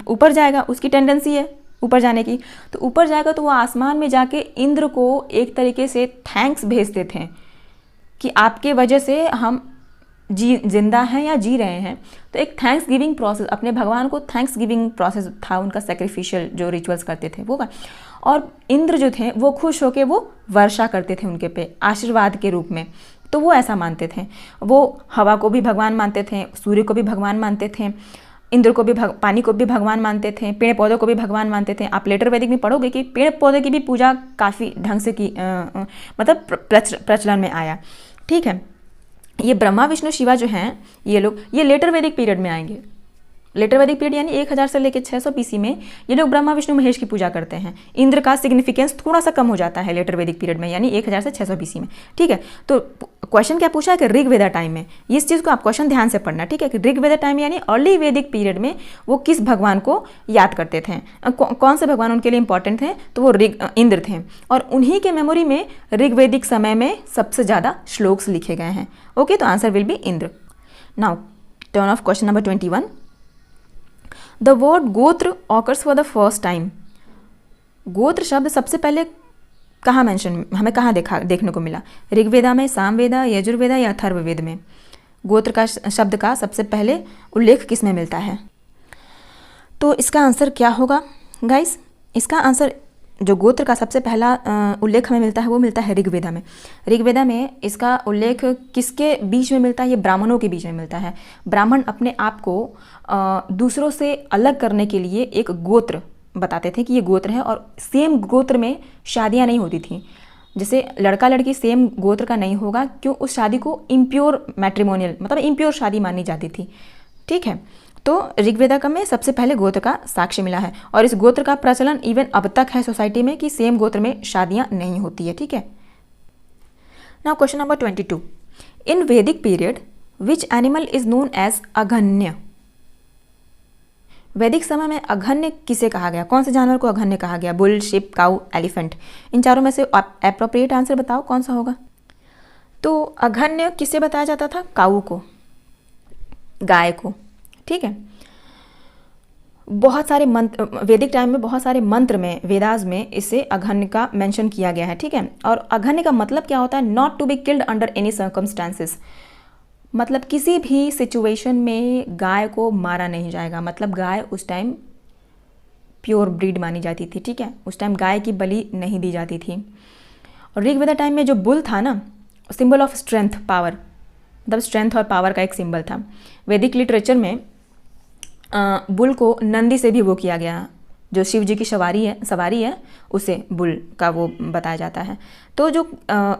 ऊपर जाएगा, उसकी टेंडेंसी है ऊपर जाने की। तो ऊपर जाएगा तो वो आसमान में जाके इंद्र को एक तरीके से थैंक्स भेजते थे कि आपके वजह से हम जिंदा हैं या जी रहे हैं। तो एक थैंक्स गिविंग प्रोसेस, अपने भगवान को थैंक्स गिविंग प्रोसेस था उनका, सेक्रीफिशियल जो रिचुअल्स करते थे वो। और इंद्र जो थे वो खुश होके वो वर्षा करते थे उनके पे आशीर्वाद के रूप में। तो वो ऐसा मानते थे, वो हवा को भी भगवान मानते थे, सूर्य को भी भगवान मानते थे, इंद्र को भी पानी को भी भगवान मानते थे, पेड़ पौधों को भी भगवान मानते थे। आप लेटर वैदिक में पढ़ोगे कि पेड़ पौधे की भी पूजा काफ़ी ढंग से की मतलब प्रचलन में आया। ठीक है, ये ब्रह्मा विष्णु शिवा जो हैं ये लोग, ये लेटर वैदिक पीरियड में आएंगे। लेटर वैदिक पीरियड यानी 1000 से लेकर 600 BC में ये लोग ब्रह्मा विष्णु महेश की पूजा करते हैं। इंद्र का सिग्निफिकेंस थोड़ा सा कम हो जाता है लेटर वैदिक पीरियड में, यानी 1000 से 600 BC में। ठीक है, तो क्वेश्चन क्या पूछा है कि ऋग्वेदा टाइम में, इस चीज़ को आप क्वेश्चन ध्यान से पढ़ना। ठीक है, कि ऋग्वेदा टाइम यानी अर्ली वैदिक पीरियड में वो किस भगवान को याद करते थे, कौन से भगवान उनके लिए इंपॉर्टेंट थे, तो वो इंद्र थे। और उन्हीं के मेमोरी में ऋग्वेदिक समय में सबसे ज़्यादा श्लोक्स लिखे गए हैं। ओके, तो answer will be Indra. Now turn of question number 21। The word gotra occurs for the first time. गोत्र शब्द सबसे पहले कहाँ मेंशन, हमें कहाँ देखने को मिला? ऋग्वेदा में, सामवेदा, यजुर्वेदा या अथर्ववेद में? गोत्र का शब्द का सबसे पहले उल्लेख किस में मिलता है? तो इसका आंसर क्या होगा गाइस? इसका आंसर, जो गोत्र का सबसे पहला उल्लेख हमें मिलता है वो मिलता है ऋग्वेदा में। ऋग्वेदा में इसका उल्लेख किसके बीच में मिलता है? ये ब्राह्मणों के बीच में मिलता है। ब्राह्मण अपने आप को दूसरों से अलग करने के लिए एक गोत्र बताते थे कि ये गोत्र है, और सेम गोत्र में शादियां नहीं होती थी। जैसे लड़का लड़की सेम गोत्र का नहीं होगा, क्यों? उस शादी को इम्प्योर मैट्रिमोनियल मतलब इम्प्योर शादी मानी जाती थी। ठीक है, तो ऋग्वेदा का में सबसे पहले गोत्र का साक्ष्य मिला है, और इस गोत्र का प्रचलन इवन अब तक है सोसाइटी में कि सेम गोत्र में शादियां नहीं होती है। ठीक है, now question number 22। In Vedic period which animal is known as aghanya? वैदिक समय में अघन्य किसे कहा गया? कौन से जानवर को अघन्य कहा गया? बुल, शिप, काऊ, एलिफेंट। इन चारों में से एप्रोप्रिएट आंसर बताओ कौन सा होगा? तो अघन्य किसे बताया जाता था? काऊ को, गाय को। ठीक है, बहुत सारे मंत्र वैदिक टाइम में, बहुत सारे मंत्र में, वेदास में इसे अघन्य का मेंशन किया गया है। ठीक है, और अघन्य का मतलब क्या होता है? Not to be killed under any circumstances. मतलब किसी भी सिचुएशन में गाय को मारा नहीं जाएगा। मतलब गाय उस टाइम प्योर ब्रीड मानी जाती थी। ठीक है, उस टाइम गाय की बलि नहीं दी जाती थी। और ऋग्वेदा टाइम में जो बुल था ना, सिंबल ऑफ स्ट्रेंथ, पावर, मतलब स्ट्रेंथ और पावर का एक सिंबल था। वैदिक लिटरेचर में बुल को नंदी से भी वो किया गया, जो शिव जी की सवारी है उसे बुल का वो बताया जाता है। तो जो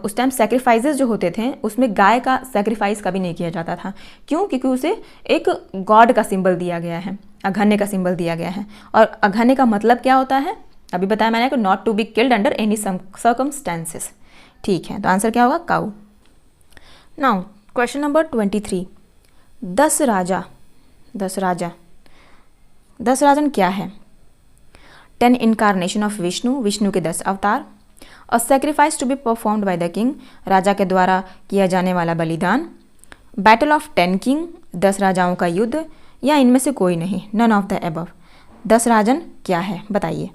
उस टाइम सेक्रीफाइसेस जो होते थे उसमें गाय का सेक्रीफाइस कभी नहीं किया जाता था। क्यों? क्योंकि उसे एक गॉड का सिंबल दिया गया है, अघन्य का सिंबल दिया गया है। और अघन्य का मतलब क्या होता है? अभी बताया मैंने कि not to be killed under any circumstances. ठीक है, तो आंसर क्या होगा? काऊ। Now question number 23। दस राजन क्या है? 10 इनकारनेशन ऑफ विष्णु, विष्णु के 10 अवतार। A sacrifice to be performed by the king, राजा के द्वारा किया जाने वाला बलिदान। बैटल ऑफ 10 किंग, 10 राजाओं का युद्ध, या इनमें से कोई नहीं, नन ऑफ द अबव। 10 राजन क्या है बताइए?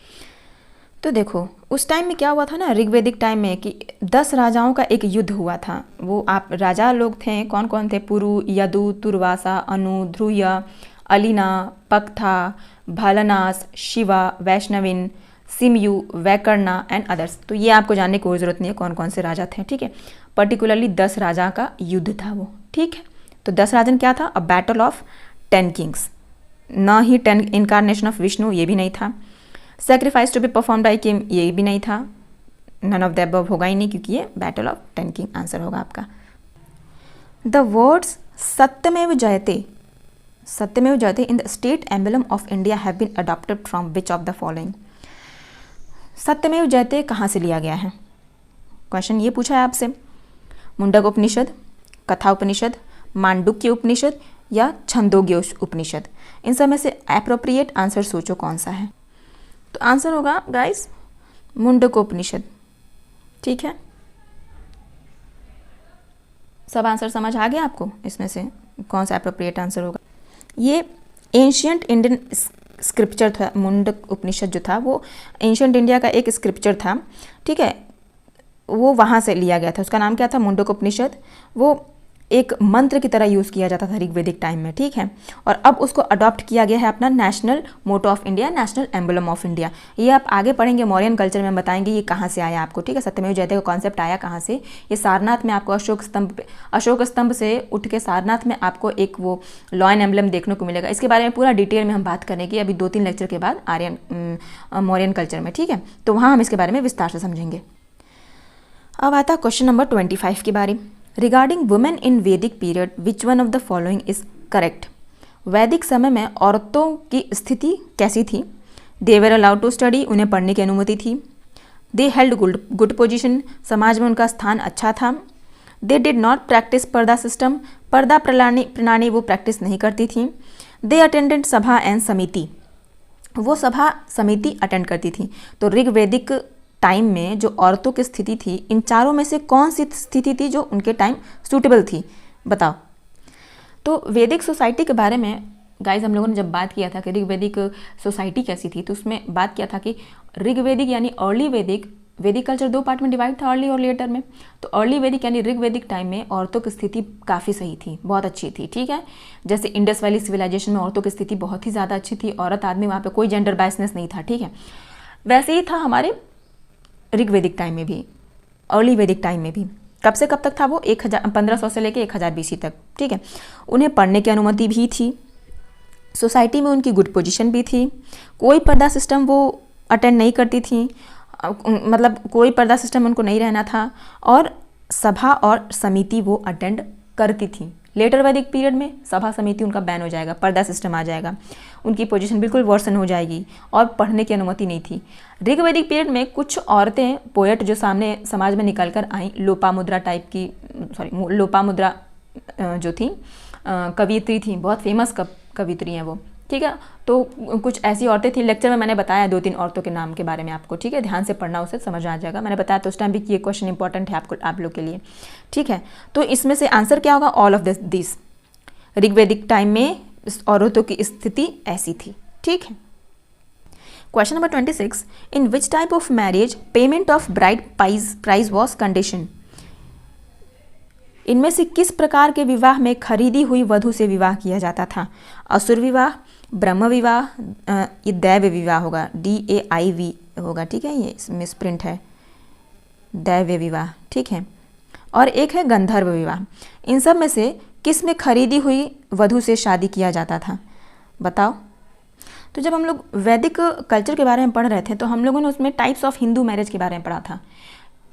तो देखो उस टाइम में क्या हुआ था ना, ऋग्वेदिक टाइम में, कि 10 राजाओं का एक युद्ध हुआ था। वो आप राजा लोग थे, कौन कौन थे? पुरु, यदु, तुर्वासा, अनु, ध्रुय, अलिना, पक्था, भालनास, शिवा, वैष्णविन, सिमयू, वैकर्णा एंड अदर्स। तो ये आपको जानने की कोई ज़रूरत नहीं है कौन कौन से राजा थे। ठीक है, पर्टिकुलरली 10 राजा का युद्ध था वो। ठीक है, तो 10 राजन क्या था? A battle of 10 Kings. ना ही 10 इनकारनेशन ऑफ विष्णु, ये भी नहीं था। Sacrifice to be perform by king, ये भी नहीं था। नन ऑफ द अबव होगा ही नहीं, क्योंकि ये बैटल ऑफ 10 किंग आंसर होगा आपका। The words Satyameva Jayate in the state emblem of India have been adopted from which of the following? Satyameva Jayate कहाँ से लिया गया है? क्वेश्चन ये पूछा है आपसे। मुंडक उपनिषद, कथा उपनिषद, मांडुक्य उपनिषद या छंदोग्य उपनिषद? इन सब में से एप्रोप्रिएट आंसर सोचो कौन सा है? तो आंसर होगा गाइस मुंडक उपनिषद। ठीक है, सब आंसर समझ आ गया आपको? इसमें से कौन सा एप्रोप्रिएट आंसर होगा? ये एंशियंट इंडियन स्क्रिप्चर था। मुंडक उपनिषद जो था वो एंशियंट इंडिया का एक स्क्रिप्चर था। ठीक है, वो वहाँ से लिया गया था। उसका नाम क्या था? मुंडक उपनिषद। वो एक मंत्र की तरह यूज़ किया जाता था ऋग्वेदिक टाइम में, ठीक है। और अब उसको अडॉप्ट किया गया है अपना national motto of India, national emblem of India. ये आप आगे पढ़ेंगे मौर्यन कल्चर में, बताएंगे ये कहाँ से आया आपको, ठीक है। सत्यमेव जयते का कॉन्सेप्ट आया कहाँ से, ये सारनाथ में आपको अशोक स्तंभ से उठ के सारनाथ में आपको एक वो लॉयन एम्बलम देखने को मिलेगा। इसके बारे में पूरा डिटेल में हम बात करेंगे अभी 2-3 लेक्चर के बाद मौर्यन कल्चर में, ठीक है। तो वहाँ हम इसके बारे में विस्तार से समझेंगे। अब आता क्वेश्चन नंबर 25 की बारी। Regarding women in Vedic period which one of the following is correct. वैदिक समय में औरतों की स्थिति कैसी थी? दे वर अलाउड टू स्टडी, उन्हें पढ़ने की अनुमति थी। दे हेल्ड गुड पोजिशन, समाज में उनका स्थान अच्छा था। दे डिड नॉट प्रैक्टिस पर्दा सिस्टम, पर्दा प्रणाली वो प्रैक्टिस नहीं करती थी। दे अटेंडेड सभा एंड समिति, वो सभा समिति अटेंड करती थी। तो ऋग्वेदिक टाइम में जो औरतों की स्थिति थी, इन चारों में से कौन सी स्थिति थी जो उनके टाइम सूटेबल थी, बताओ। तो वैदिक सोसाइटी के बारे में गाइज हम लोगों ने जब बात किया था कि ऋग्वेदिक सोसाइटी कैसी थी, तो उसमें बात किया था कि ऋग्वेदिक यानी अर्ली वैदिक कल्चर 2 पार्ट में डिवाइड था, अर्ली और लेटर में। तो अर्ली वैदिक यानी ऋग्वेदिक टाइम में औरतों की स्थिति काफ़ी सही थी, बहुत अच्छी थी, ठीक है। जैसे इंडस वैली सिविलाइजेशन में औरतों की स्थिति बहुत ही ज़्यादा अच्छी थी, औरत आदमी वहाँ पे कोई जेंडर बायसनेस नहीं था, ठीक है। वैसे ही था हमारे ऋग्वेदिक टाइम में भी, अर्ली वैदिक टाइम में भी। कब से कब तक था वो? 1500 से लेके 1000 BC तक, ठीक है। उन्हें पढ़ने की अनुमति भी थी, सोसाइटी में उनकी गुड पोजीशन भी थी, कोई पर्दा सिस्टम वो अटेंड नहीं करती थी, मतलब कोई पर्दा सिस्टम उनको नहीं रहना था, और सभा और समिति वो अटेंड करती थी। लेटर वैदिक पीरियड में सभा समिति उनका बैन हो जाएगा, पर्दा सिस्टम आ जाएगा, उनकी पोजीशन बिल्कुल वर्सन हो जाएगी और पढ़ने की अनुमति नहीं थी। ऋग्वेदिक पीरियड में कुछ औरतें पोएट जो सामने समाज में निकल कर आई, लोपामुद्रा टाइप की, लोपामुद्रा जो थी कवियत्री थी, बहुत फेमस कवित्री हैं वो, ठीक है। तो कुछ ऐसी औरतें थी, लेक्चर में मैंने बताया 2-3 औरतों के नाम के बारे में आपको, ठीक है। ध्यान से पढ़ना, उसे समझ आ जाएगा। मैंने बताया तो उस टाइम भी कि ये क्वेश्चन इंपॉर्टेंट है आप लोग के लिए, ठीक है। तो इसमें से आंसर क्या होगा? All of this. Rigvedic time में औरतों की स्थिति ऐसी थी, ठीक है। Question number 26, in which type of marriage payment of bride price was condition. इनमें से किस प्रकार के विवाह में खरीदी हुई वधु से विवाह किया जाता था? असुर विवाह, ब्रह्म विवाह, ये दैव विवाह होगा, DAIV होगा, ठीक है। ये मिसप्रिंट है, दैव विवाह, ठीक है। और एक है गंधर्व विवाह। इन सब में से किस में खरीदी हुई वधु से शादी किया जाता था, बताओ। तो जब हम लोग वैदिक कल्चर के बारे में पढ़ रहे थे तो हम लोगों ने उसमें टाइप्स ऑफ हिंदू मैरिज के बारे में पढ़ा था।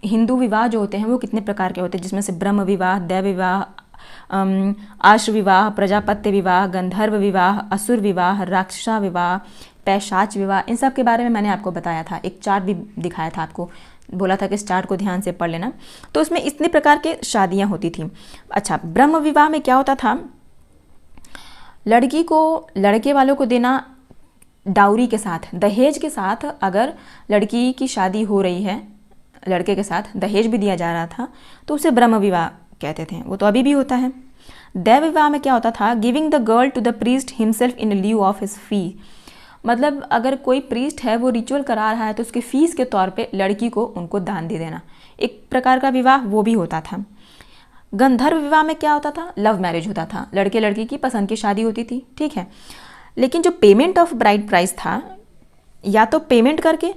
हिंदू विवाह जो होते हैं वो कितने प्रकार के होते हैं, जिसमें से ब्रह्म विवाह, दैव विवाह, आश्र विवाह, प्रजापत्य विवाह, गंधर्व विवाह, असुर विवाह, राक्षसा विवाह, पैशाच विवाह, इन सब के बारे में मैंने आपको बताया था। एक चार्ट भी दिखाया था आपको, बोला था कि इस चार्ट को ध्यान से पढ़ लेना। तो उसमें इतने प्रकार के शादियाँ होती थी। अच्छा, ब्रह्म विवाह में क्या होता था? लड़की को लड़के वालों को देना डाउरी के साथ, दहेज के साथ। अगर लड़की की शादी हो रही है, लड़के के साथ दहेज भी दिया जा रहा था, तो उसे ब्रह्म विवाह कहते थे। वो तो अभी भी होता है। दैव विवाह में क्या होता था? Giving the girl to the priest himself in lieu of his fee. मतलब अगर कोई प्रीस्ट है वो रिचुअल करा रहा है तो उसके फीस के तौर पे लड़की को उनको दान दे देना, एक प्रकार का विवाह वो भी होता था। गंधर्व विवाह में क्या होता था? लव मैरिज होता था, लड़के लड़की की पसंद की शादी होती थी, ठीक है। लेकिन जो पेमेंट ऑफ ब्राइड प्राइस था, या तो पेमेंट करके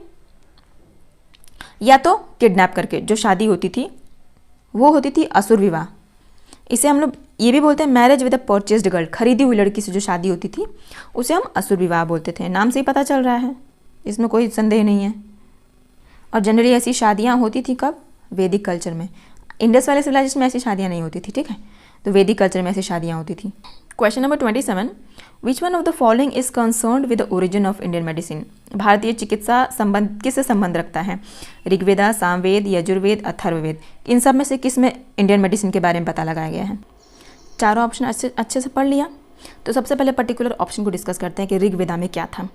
या तो किडनैप करके जो शादी होती थी वो होती थी असुर विवाह। इसे हम लोग ये भी बोलते हैं marriage with a purchased girl, खरीदी हुई लड़की से जो शादी होती थी उसे हम असुर विवाह बोलते थे। नाम से ही पता चल रहा है, इसमें कोई संदेह नहीं है। और जनरली ऐसी शादियाँ होती थी कब? वैदिक कल्चर में। इंडस वाले सिविलाइजेशन में ऐसी शादियाँ नहीं होती थी, ठीक है। तो वैदिक कल्चर में ऐसी शादियाँ होती थी। Question number 27, which one of the following is concerned with the origin of Indian medicine. भारतीय चिकित्सा संबंध किससे संबंध रखता है? ऋग्वेदा, सामवेद, यजुर्वेद, अथर्ववेद। इन सब में से किस में इंडियन मेडिसिन के बारे में पता लगाया गया है? चारों ऑप्शन अच्छे से पढ़ लिया। तो सबसे पहले पर्टिकुलर ऑप्शन को डिस्कस करते हैं कि ऋग्वेदा में क्या था।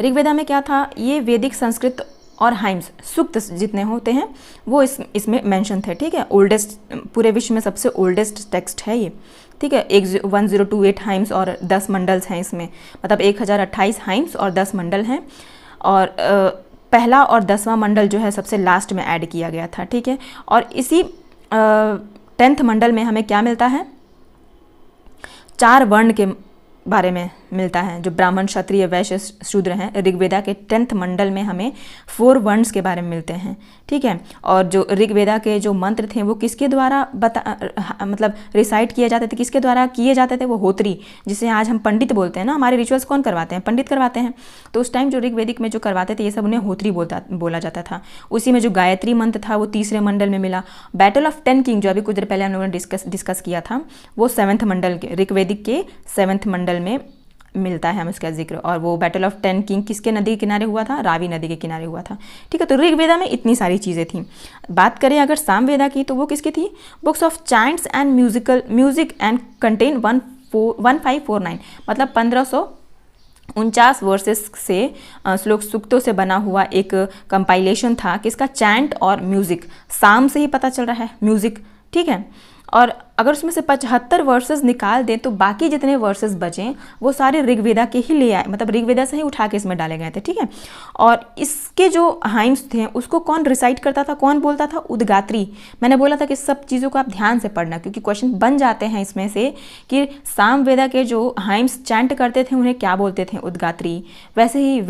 ऋग्वेदा में क्या था? ये वैदिक संस्कृत और हाइम्स, सूक्त जितने होते हैं वो इसमें मेंशन थे, ठीक है। ओल्डेस्ट, पूरे विश्व में सबसे ओल्डेस्ट टेक्स्ट है ये, ठीक है। 1028 हाइम्स और 10 मंडल्स हैं इसमें, मतलब 1028 हाइम्स और 10 मंडल हैं। और पहला और 10वां मंडल जो है सबसे लास्ट में ऐड किया गया था, ठीक है। और इसी 10th मंडल में हमें क्या मिलता है? 4 वर्ण के बारे में मिलता है। जो ब्राह्मण, क्षत्रिय, वैश्य, शूद्र हैं, ऋग्वेदा के 10th मंडल में हमें 4 वर्ण्स के बारे में मिलते हैं, ठीक है। और जो ऋग्वेदा के जो मंत्र थे वो किसके द्वारा मतलब रिसाइट किए जाते थे, किसके द्वारा किए जाते थे? वो होत्री, जिसे आज हम पंडित बोलते हैं ना। हमारे रिचुअल्स कौन करवाते हैं? पंडित करवाते हैं। तो उस टाइम जो ऋग्वेदिक में जो करवाते थे ये सब उन्हें होत्री बोला जाता था। उसी में जो गायत्री मंत्र था वो 3रे मंडल में मिला। बैटल ऑफ 10 किंग जो अभी कुछ देर पहले हम लोगों ने डिस्कस किया था वो 7th मंडल के, ऋग्वेदिक के 7th मंडल में मिलता है हमें उसका जिक्र। और वो बैटल ऑफ 10 किंग किसके नदी के किनारे हुआ था? रावी नदी के किनारे हुआ था, ठीक है। तो ऋग्वेदा में इतनी सारी चीज़ें थी। बात करें अगर सामवेदा की तो वो किसकी थी? Books of chants and music and contain 1549, मतलब 1549 वर्सेस से श्लोक सूक्तों से बना हुआ एक कंपाइलेशन था। किसका? चैंट और म्यूजिक। साम से ही पता चल रहा है म्यूजिक, ठीक है। और अगर उसमें से 75 वर्सेस निकाल दें तो बाकी जितने वर्सेस बचें वो सारे ऋग्वेदा के ही ले आए, मतलब ऋग्वेदा से ही उठा के इसमें डाले गए थे, ठीक है। और इसके जो हाइम्स थे उसको कौन रिसाइट करता था, कौन बोलता था? उद्गात्री। मैंने बोला था कि सब चीज़ों को आप ध्यान से पढ़ना, क्योंकि क्वेश्चन बन जाते हैं इसमें से कि सामवेदा के जो हाइम्स चैंट करते थे उन्हें क्या बोलते थे? उद्गात्री। वैसे ही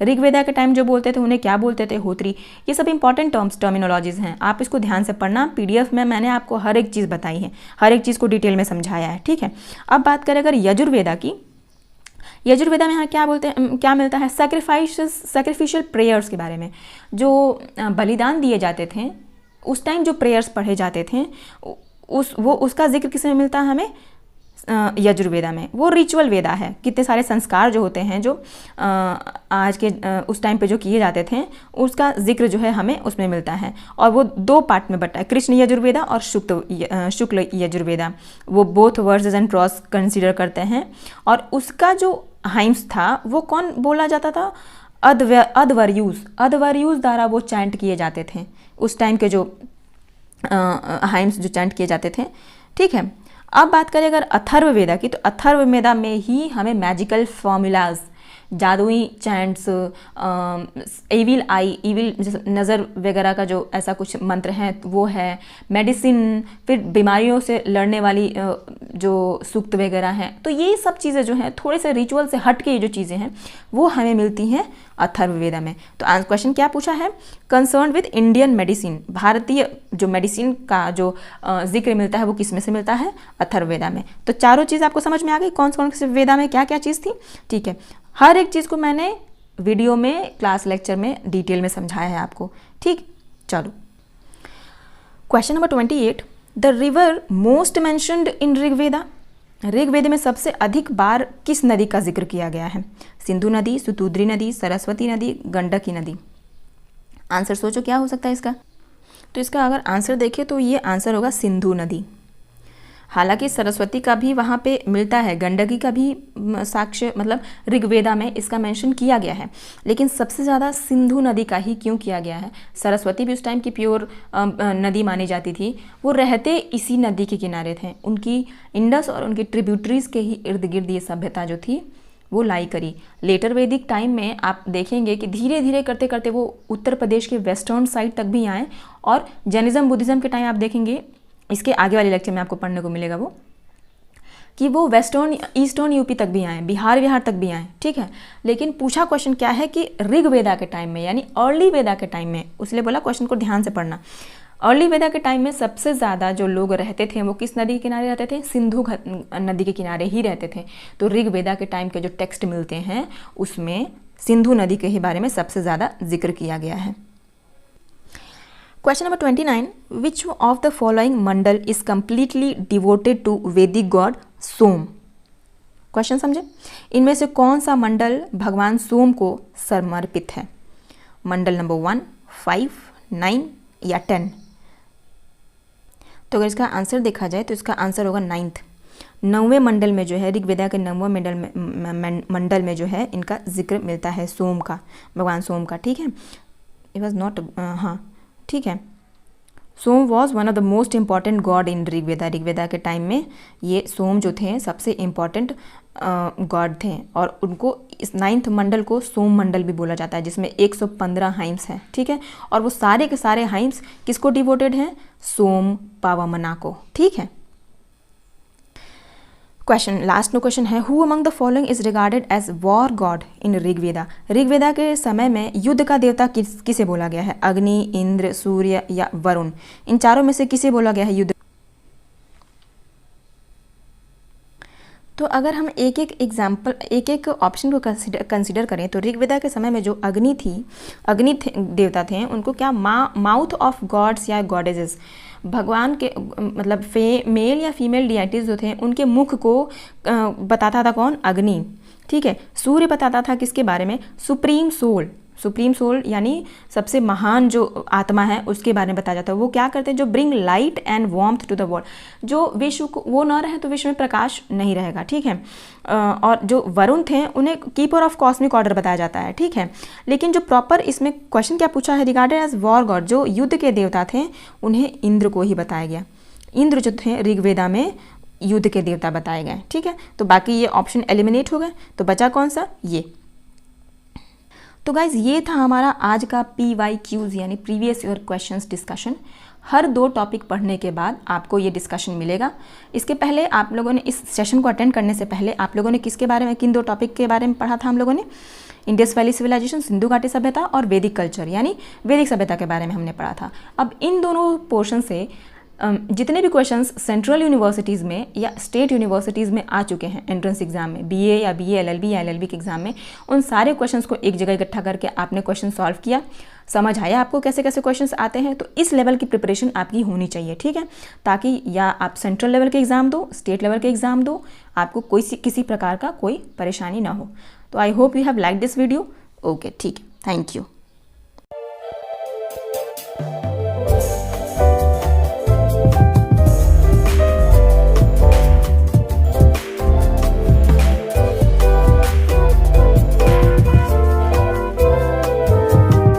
ऋग्वेदा के टाइम जो बोलते थे उन्हें क्या बोलते थे? होत्री। ये सब इंपॉर्टेंट टर्मिनोलॉजीज हैं, आप इसको ध्यान से पढ़ना। PDF में मैंने आपको हर एक चीज़ बताई है, हर एक चीज़ को डिटेल में समझाया है, ठीक है। अब बात करें अगर यजुर्वेदा की, यजुर्वेदा में यहाँ क्या बोलते हैं, क्या मिलता है? सैक्रिफिशियल प्रेयर्स के बारे में। जो बलिदान दिए जाते थे उस टाइम जो प्रेयर्स पढ़े जाते थे उसका जिक्र किस में मिलता है हमें? यजुर्वेदा में। वो रिचुअल वेदा है। कितने सारे संस्कार जो होते हैं जो आज के उस टाइम पे जो किए जाते थे उसका जिक्र जो है हमें उसमें मिलता है। और वो 2 पार्ट में बटा है, कृष्ण यजुर्वेदा और शुक्ल यजुर्वेदा। वो both versus and pros consider करते हैं। और उसका जो हाइम्स था वो कौन बोला जाता था? अध्वर्यूज द्वारा वो चैंट किए जाते थे। उस टाइम के जो हाइम्स जो चैंट किए जाते थे, ठीक है। अब बात करें अगर अथर्ववेदा की, तो अथर्ववेदा में ही हमें मैजिकल फॉर्मूलाज, जादुई चैंट्स, एविल आई, एविल नज़र वगैरह का जो ऐसा कुछ मंत्र है वो है, मेडिसिन, फिर बीमारियों से लड़ने वाली जो सूक्त वगैरह हैं। तो ये सब चीज़ें जो हैं थोड़े से रिचुअल से हट के ये जो चीज़ें हैं वो हमें मिलती हैं अथर्ववेदा में। तो क्वेश्चन क्या पूछा है? कंसर्न विद इंडियन मेडिसिन, भारतीय जो मेडिसिन का जो जिक्र मिलता है वो किस में से मिलता है? अथर्ववेदा में। तो चारों चीज़ आपको समझ में आ गई कौन कौन से वेदा में क्या क्या चीज़ थी, ठीक है। हर एक चीज़ को मैंने वीडियो में, क्लास लेक्चर में डिटेल में समझाया है आपको, ठीक। चलो question number 28, the river most mentioned in Rigveda, Rigveda में सबसे अधिक बार किस नदी का जिक्र किया गया है? सिंधु नदी, सुतुद्री नदी, सरस्वती नदी, गंडकी नदी। आंसर सोचो क्या हो सकता है इसका। तो इसका अगर आंसर देखें तो ये आंसर होगा सिंधु नदी। हालांकि सरस्वती का भी वहाँ पे मिलता है, गंडकी का भी साक्ष्य मतलब ऋग्वेदा में इसका मेंशन किया गया है, लेकिन सबसे ज़्यादा सिंधु नदी का ही क्यों किया गया है? सरस्वती भी उस टाइम की प्योर नदी मानी जाती थी। वो रहते इसी नदी के किनारे थे, उनकी इंडस और उनकी ट्रिब्यूटरीज के ही इर्द गिर्द ये सभ्यता जो थी वो लाई करी। लेटर वैदिक टाइम में आप देखेंगे कि धीरे धीरे करते करते वो उत्तर प्रदेश के वेस्टर्न साइड तक भी आए। और जैनिज्म बुद्धिज़्म के टाइम आप देखेंगे, इसके आगे वाले लेक्चर में आपको पढ़ने को मिलेगा वो, कि वो वेस्टर्न ईस्टर्न यूपी तक भी आए, बिहार तक भी आए, ठीक है। लेकिन पूछा क्वेश्चन क्या है कि ऋग्वेदा के टाइम में, यानी अर्ली वेदा के टाइम में, उसलिए बोला क्वेश्चन को ध्यान से पढ़ना। अर्ली वेदा के टाइम में सबसे ज़्यादा जो लोग रहते थे वो किस नदी के किनारे रहते थे? सिंधु नदी के किनारे ही रहते थे। तो ऋग्वेदा के टाइम के जो टेक्स्ट मिलते हैं उसमें सिंधु नदी के ही बारे में सबसे ज़्यादा जिक्र किया गया है। Question number 29, which of the following mandal is completely devoted to Vedic god Soma? Question समझे? इनमें से कौन सा मंडल भगवान सोम को समर्पित है? मंडल नंबर 1, 5, 9 या 10? तो अगर इसका आंसर देखा जाए तो इसका आंसर होगा 9th। 9वें मंडल में जो है, ऋग्वेदा के 9वें मंडल में जो है इनका जिक्र मिलता है सोम का, भगवान सोम का, ठीक है। इट वॉज नॉट, हाँ ठीक है। Soma was one of the most important god in Rigveda. Rigveda के टाइम में ये सोम जो थे सबसे इम्पॉर्टेंट गॉड थे, और उनको इस 9th मंडल को सोम मंडल भी बोला जाता है, जिसमें 115 हाइम्स हैं, ठीक है। और वो सारे के सारे हाइम्स किसको डिवोटेड हैं? सोम पावमना को, ठीक है। क्वेश्चन, लास्ट में क्वेश्चन है, who among the following is regarded as war god in Rigveda. Rigveda के समय में युद्ध का देवता किसे बोला गया है? अग्नि, इंद्र, सूर्य या वरुण? इन चारों में से किसे बोला गया है युद्ध? तो अगर हम एक एक एग्जाम्पल, एक एक ऑप्शन को कंसिडर करें तो ऋग्वेदा के समय में जो अग्नि देवता थे, उनको क्या माउथ ऑफ गॉड्स या गॉडेजेस, भगवान के मतलब मेल या फीमेल डियाइटीज जो थे उनके मुख को बताता था कौन? अग्नि। ठीक है। सूर्य बताता था किसके बारे में? सुप्रीम सोल यानी सबसे महान जो आत्मा है उसके बारे में बताया जाता है। वो क्या करते हैं? जो bring light and warmth to the world, जो विश्व को वो न रहे तो विश्व में प्रकाश नहीं रहेगा। ठीक है। और जो वरुण थे उन्हें कीपर ऑफ कॉस्मिक ऑर्डर बताया जाता है। ठीक है। लेकिन जो प्रॉपर इसमें क्वेश्चन क्या पूछा है, रिगार्डेड एज वॉर गॉड, जो युद्ध के देवता थे उन्हें इंद्र को ही बताया गया। इंद्र जो थे ऋग्वेदा में युद्ध के देवता बताए गए। ठीक है। तो बाकी ये ऑप्शन एलिमिनेट हो गए, तो बचा कौन सा? ये। तो गाइज ये था हमारा आज का PYQs यानी प्रीवियस ईयर क्वेश्चंस डिस्कशन। हर 2 टॉपिक पढ़ने के बाद आपको ये डिस्कशन मिलेगा। इसके पहले आप लोगों ने, इस सेशन को अटेंड करने से पहले आप लोगों ने किसके बारे में, किन 2 टॉपिक के बारे में पढ़ा था हम लोगों ने? इंडस वैली सिविलाइजेशन, सिंधु घाटी सभ्यता, और वैदिक कल्चर यानी वैदिक सभ्यता के बारे में हमने पढ़ा था। अब इन दोनों पोर्शन से जितने भी क्वेश्चंस सेंट्रल यूनिवर्सिटीज़ में या स्टेट यूनिवर्सिटीज़ में आ चुके हैं एंट्रेंस एग्जाम में, BA या BA LLB या LLB के एग्जाम में, उन सारे क्वेश्चंस को एक जगह इकट्ठा करके आपने क्वेश्चन सॉल्व किया। समझ आया आपको कैसे कैसे क्वेश्चंस आते हैं? तो इस लेवल की प्रिपरेशन आपकी होनी चाहिए। ठीक है। ताकि या आप सेंट्रल लेवल के एग्ज़ाम दो, स्टेट लेवल के एग्ज़ाम दो, आपको किसी प्रकार का कोई परेशानी ना हो। तो I hope you have like this video. Okay, ठीक है, थैंक यू।